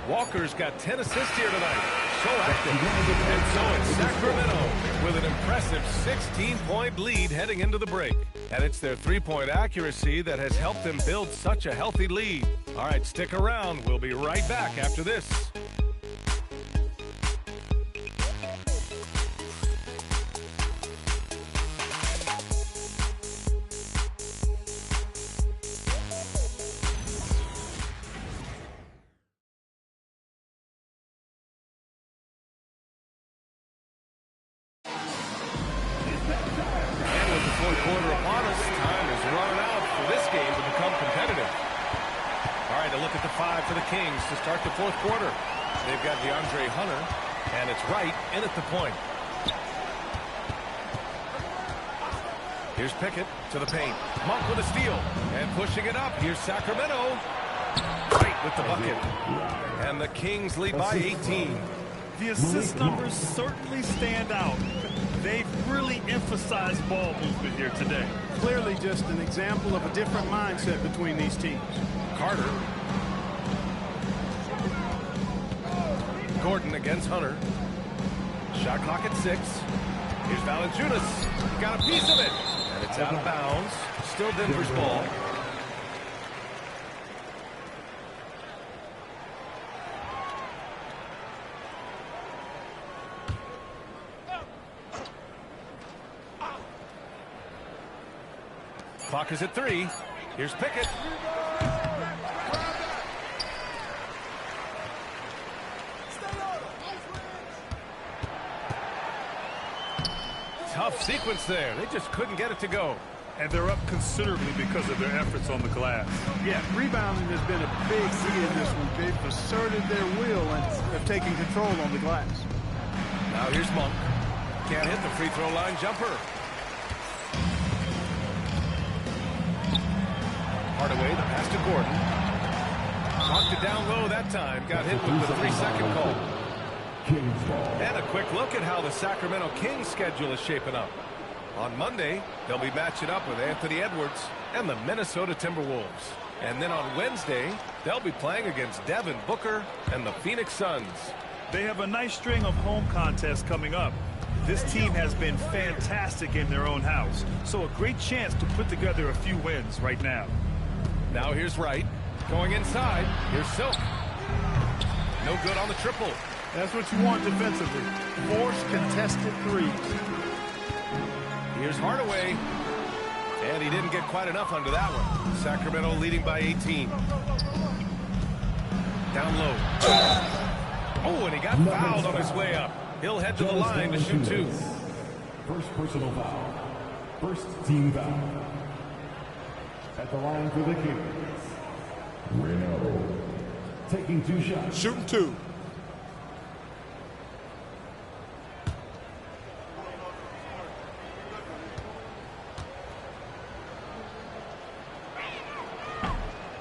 Speaker 1: Walker's got 10 assists here tonight. So active. And so it's Sacramento with an impressive 16-point lead heading into the break. And it's their three-point accuracy that has helped them build such a healthy lead. All right, stick around. We'll be right back after this. Quarter upon us. Time is running out for this game to become competitive. All right, a look at the 5 for the Kings to start the fourth quarter. They've got DeAndre Hunter, and it's Wright in at the point. Here's Pickett to the paint. Monk with a steal, and pushing it up. Here's Sacramento. Wright with the bucket. And the Kings lead by 18.
Speaker 2: The assist numbers certainly stand out. They've really emphasized ball movement here today.
Speaker 3: Clearly just an example of a different mindset between these teams.
Speaker 1: Carter. Gordon against Hunter. Shot clock at 6. Here's Valanciunas. Got a piece of it. And it's out of bounds. Still Denver's ball. Clock is at 3. Here's Pickett. Tough sequence there. They just couldn't get it to go.
Speaker 2: And they're up considerably because of their efforts on the glass.
Speaker 3: Yeah, rebounding has been a big key in this one. They've asserted their will and have taken control on the glass.
Speaker 1: Now here's Monk. Can't hit the free throw line jumper. Hardaway, the pass to Gordon. Knocked it down low that time. Got hit with the 3-second call. And a quick look at how the Sacramento Kings schedule is shaping up. On Monday, they'll be matching up with Anthony Edwards and the Minnesota Timberwolves. And then on Wednesday, they'll be playing against Devin Booker and the Phoenix Suns.
Speaker 2: They have a nice string of home contests coming up. This team has been fantastic in their own house, so a great chance to put together a few wins right now.
Speaker 1: Now here's Wright. Going inside. Here's Silk. No good on the triple.
Speaker 3: That's what you want defensively. Force contested threes.
Speaker 1: Here's Hardaway. And he didn't get quite enough under that one. Sacramento leading by 18. Down low. Oh, and he got fouled on his way up. He'll head to the line to shoot 2.
Speaker 5: First personal foul. First team foul. At the line for the Kings. Reno. Taking 2 shots.
Speaker 4: Shooting 2.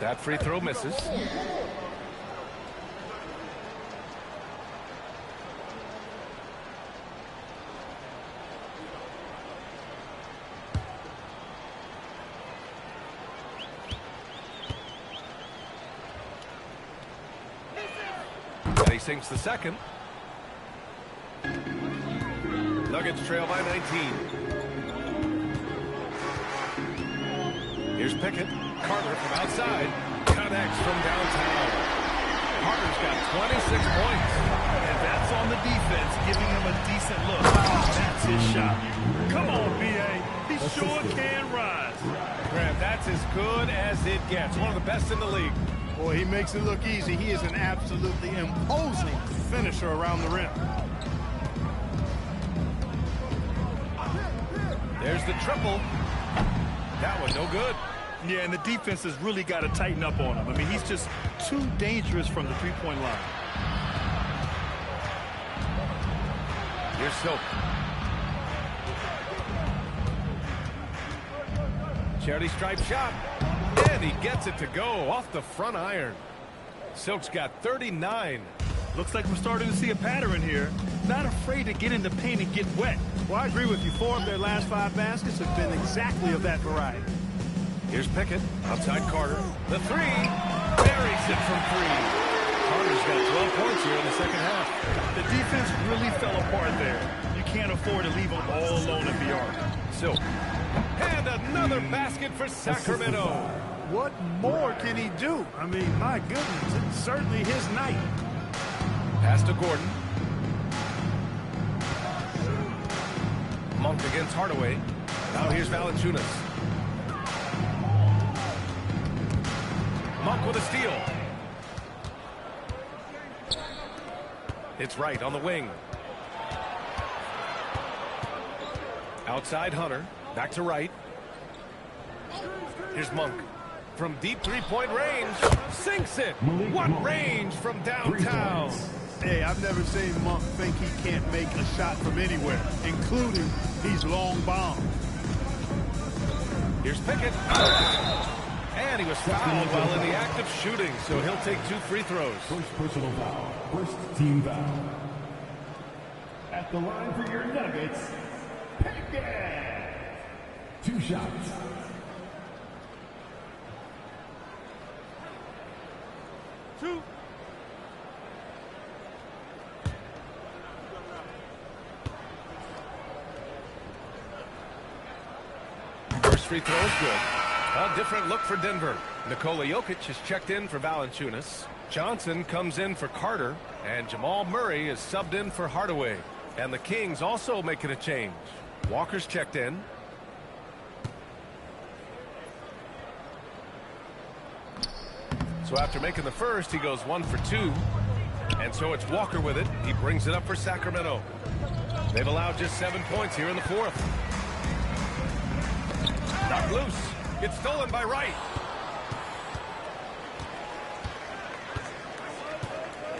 Speaker 1: That free throw misses. And he sinks the second. Nuggets trail by 19. Here's Pickett. Carter from outside. Connects from downtown. Carter's got 26 points.
Speaker 2: And that's on the defense, giving him a decent look. That's his shot. Come on, B.A. He sure can rise.
Speaker 1: Grant, that's as good as it gets. One of the best in the league.
Speaker 3: Boy, he makes it look easy. He is an absolutely imposing finisher around the rim.
Speaker 1: There's the triple. That one no good.
Speaker 2: Yeah, and the defense has really got to tighten up on him. I mean, he's just too dangerous from the three-point line.
Speaker 1: Here's Silk. Charity stripe shot. And he gets it to go off the front iron. Silk's got 39.
Speaker 2: Looks like we're starting to see a pattern here. Not afraid to get in the paint and get wet.
Speaker 3: Well, I agree with you. 4 of their last 5 baskets have been exactly of that variety.
Speaker 1: Here's Pickett. Outside Carter. The three. Buries it from 3. Carter's got 12 points here in the second half.
Speaker 2: The defense really fell apart there. You can't afford to leave them all alone at the arc.
Speaker 1: Silk. And another basket for Sacramento.
Speaker 3: What more can he do? I mean, my goodness, it's certainly his night.
Speaker 1: Pass to Gordon. Monk against Hardaway. Now here's Valanciunas. Monk with a steal. It's right on the wing. Outside Hunter. Back to right. Here's Monk. From deep three-point range. Sinks it. What range from downtown.
Speaker 3: Hey, I've never seen Monk think he can't make a shot from anywhere, including these long bombs.
Speaker 1: Here's Pickett. And he was fouled while in the act of shooting, so he'll take 2 free throws.
Speaker 5: First personal foul. First team foul. At the line for your Nuggets, Pickett. 2 shots.
Speaker 1: First free throw is good. A different look for Denver. Nikola Jokic is checked in for Valanciunas. Johnson comes in for Carter. And Jamal Murray is subbed in for Hardaway. And the Kings also making a change. Walker's checked in. So after making the first, he goes 1 for 2. And so it's Walker with it. He brings it up for Sacramento. They've allowed just 7 points here in the 4th. Knocked loose. It's stolen by Wright.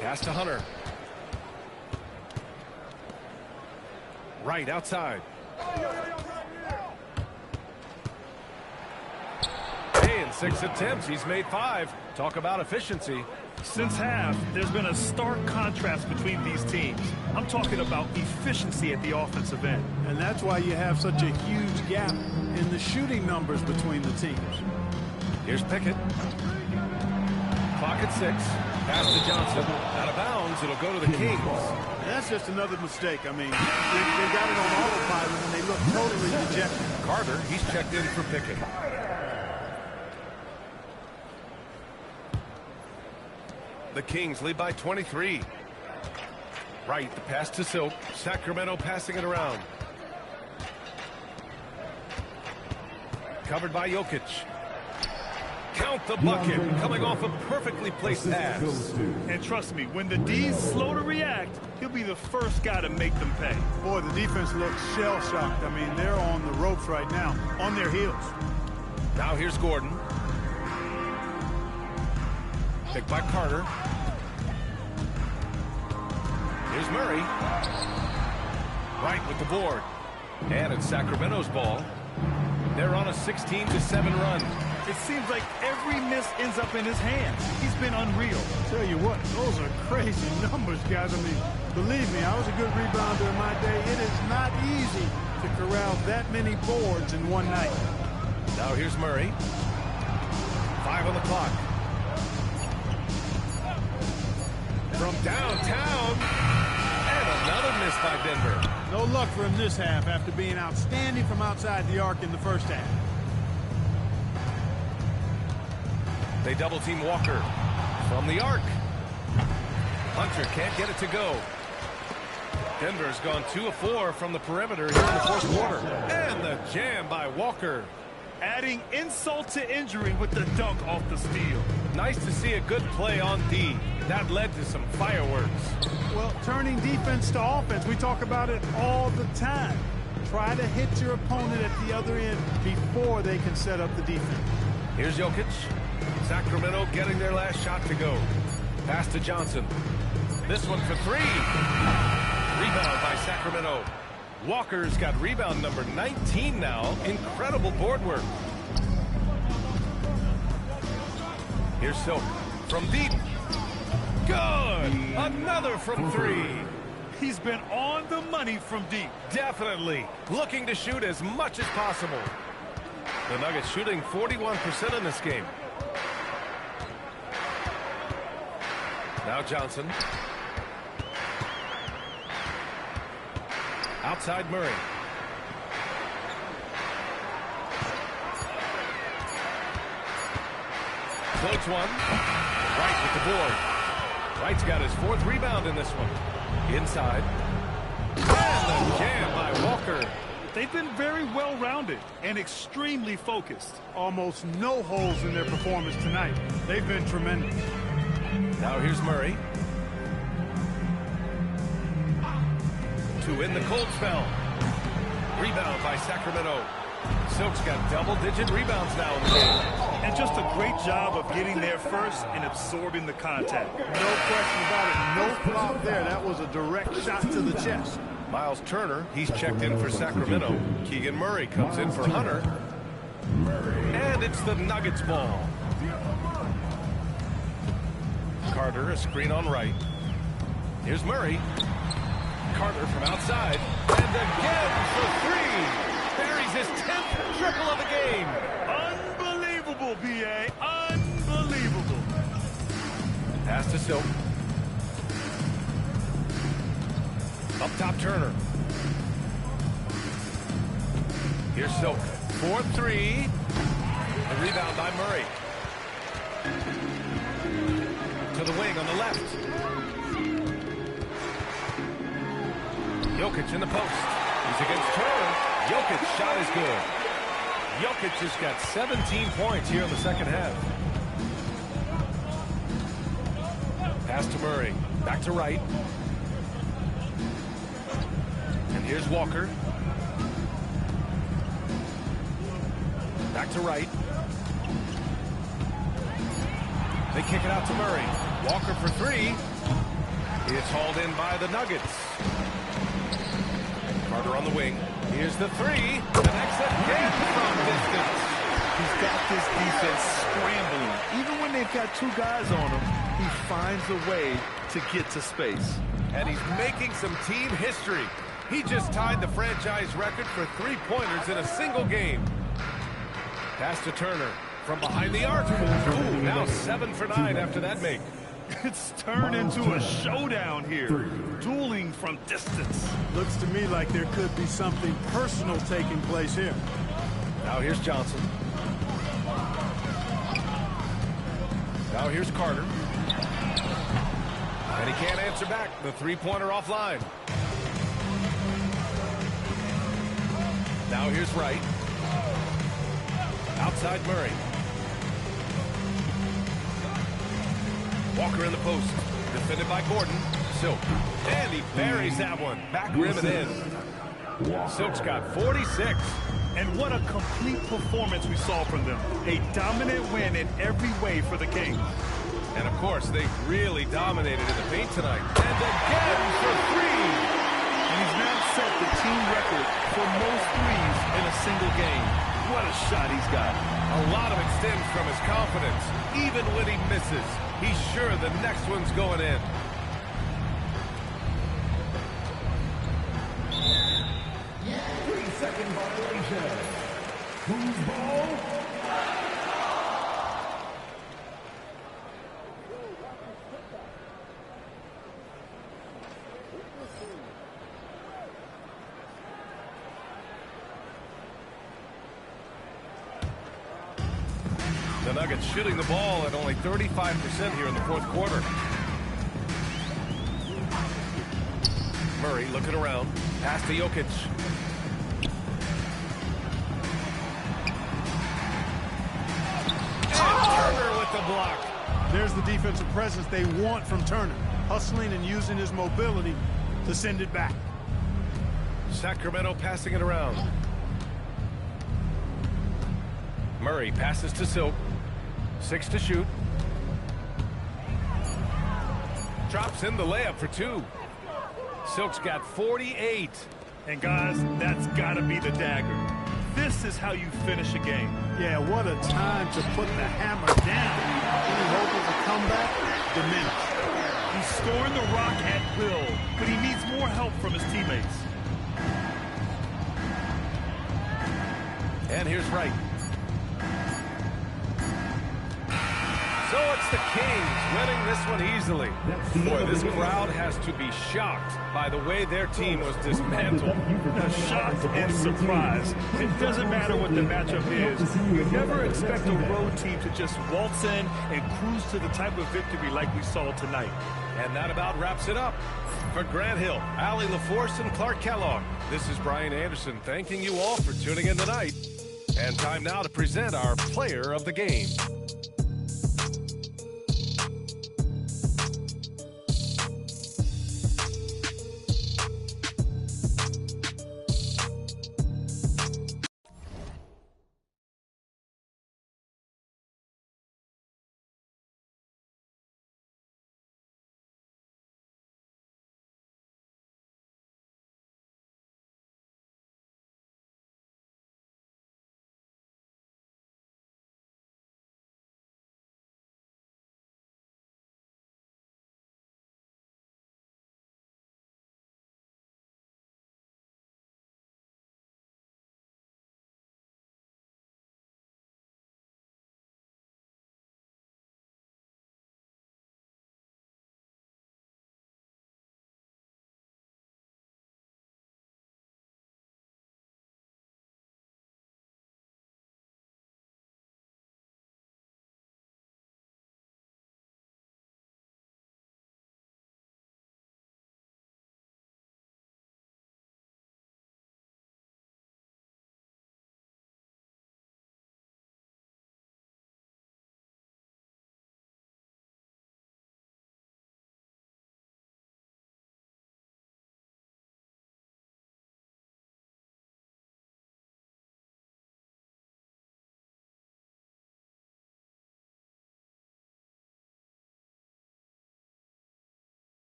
Speaker 1: Pass to Hunter. Wright outside. Hey, in 6 attempts, he's made 5. Talk about efficiency.
Speaker 2: Since half, there's been a stark contrast between these teams. I'm talking about efficiency at the offensive end.
Speaker 3: And that's why you have such a huge gap in the shooting numbers between the teams.
Speaker 1: Here's Pickett. Clock at 6. Pass to Johnson. Out of bounds. It'll go to the Kings.
Speaker 3: And that's just another mistake. I mean, they got it on autopilot and they look totally dejected.
Speaker 1: Carter, he's checked in for Pickett. The Kings lead by 23. Right, the pass to Silk. Sacramento passing it around. Covered by Jokic. Count the bucket, coming off a perfectly placed pass.
Speaker 2: And trust me, when the D's slow to react, he'll be the first guy to make them pay.
Speaker 3: Boy, the defense looks shell-shocked. I mean, they're on the ropes right now, on their heels.
Speaker 1: Now here's Gordon. Picked by Carter. Here's Murray. Right with the board. And it's Sacramento's ball. They're on a 16-7 run.
Speaker 2: It seems like every miss ends up in his hands. He's been unreal.
Speaker 3: Tell you what, those are crazy numbers, guys. I mean, believe me, I was a good rebounder in my day. It is not easy to corral that many boards in one night.
Speaker 1: Now here's Murray. 5 on the clock. From downtown. And another miss by Denver.
Speaker 3: No luck for him this half after being outstanding from outside the arc in the first half.
Speaker 1: They double team Walker from the arc. Hunter can't get it to go. Denver's gone 2 of 4 from the perimeter here in the 4th quarter. And the jam by Walker.
Speaker 2: Adding insult to injury with the dunk off the steal.
Speaker 1: Nice to see a good play on D. That led to some fireworks.
Speaker 3: Well, turning defense to offense, we talk about it all the time. Try to hit your opponent at the other end before they can set up the defense.
Speaker 1: Here's Jokic. Sacramento getting their last shot to go. Pass to Johnson. This one for three. Rebound by Sacramento. Walker's got rebound number 19 now. Incredible board work. Here's Silk from deep. Good. Another from three.
Speaker 2: He's been on the money from deep.
Speaker 1: Definitely. Looking to shoot as much as possible. The Nuggets shooting 41% in this game. Now Johnson. Outside Murray. Floats one. Wright with the board. Wright's got his fourth rebound in this one. Inside. And the jam by Walker.
Speaker 2: They've been very well-rounded and extremely focused.
Speaker 3: Almost no holes in their performance tonight. They've been tremendous.
Speaker 1: Now here's Murray. To win the cold spell. Rebound by Sacramento. Silk's got double-digit rebounds now in the game.
Speaker 2: And just a great job of getting there first and absorbing the contact.
Speaker 3: No question about it. No flop there. That was a direct shot to the chest.
Speaker 1: Miles Turner, he's checked in for Sacramento. Keegan Murray comes in for Hunter. And it's the Nuggets ball. Carter, a screen on right. Here's Murray. Carter from outside. And again for three. Buries his 10th triple of the game.
Speaker 2: Unbelievable, B.A. Unbelievable.
Speaker 1: Pass to Silk. Up top, Turner. Here's Silk. 4-3. The rebound by Murray. To the wing on the left. Jokic in the post. He's against Turner. Jokic's shot is good. Jokic has got 17 points here in the second half. Pass to Murray. Back to right. And here's Walker. Back to right. They kick it out to Murray. Walker for three. It's hauled in by the Nuggets. Carter on the wing. Here's the three. Connects again from distance.
Speaker 2: He's got this defense scrambling. Even when they've got two guys on him, he finds a way to get to space.
Speaker 1: And he's making some team history. He just tied the franchise record for three-pointers in a single game. Pass to Turner from behind the arc. Ooh, now 7 for 9 after that make.
Speaker 2: It's turned into a showdown here. Dueling from distance.
Speaker 3: Looks to me like there could be something personal taking place here.
Speaker 1: Now here's Johnson. Now here's Carter. And he can't answer back. The three-pointer offline. Now here's Wright. Outside Murray. Walker in the post. Defended by Gordon. Silk. And he buries that one. Back rim and in. Silk's got 46.
Speaker 2: And what a complete performance we saw from them. A dominant win in every way for the Kings.
Speaker 1: And of course, they really dominated in the paint tonight. And again for three.
Speaker 2: And he's now set the team record for most threes in a single game. What a shot he's got.
Speaker 1: A lot of it stems from his confidence. Even when he misses, he's sure the next one's going in.
Speaker 5: Second violation. Who's ball?
Speaker 1: The Nuggets shooting the ball at only 35% here in the fourth quarter. Murray looking around. Pass to Jokic.
Speaker 3: a block. There's the defensive presence they want from Turner, hustling and using his mobility to send it back.
Speaker 1: Sacramento passing it around. Murray passes to Silk. 6 to shoot. Drops in the layup for 2. Silk's got 48.
Speaker 2: And guys, that's got to be the dagger. This is how you finish a game.
Speaker 3: Yeah, what a time to put the hammer down. Any hope of a comeback? Diminished.
Speaker 2: He's scoring the rock at will, but he needs more help from his teammates.
Speaker 1: And here's Wright. So it's the Kings winning this one easily. Boy, this crowd has to be shocked by the way their team was dismantled.
Speaker 2: Shocked and surprised. It doesn't matter what the matchup is. You never expect a road team to just waltz in and cruise to the type of victory like we saw tonight.
Speaker 1: And that about wraps it up. For Grant Hill, Allie LaForce, and Clark Kellogg, this is Brian Anderson thanking you all for tuning in tonight. And time now to present our player of the game.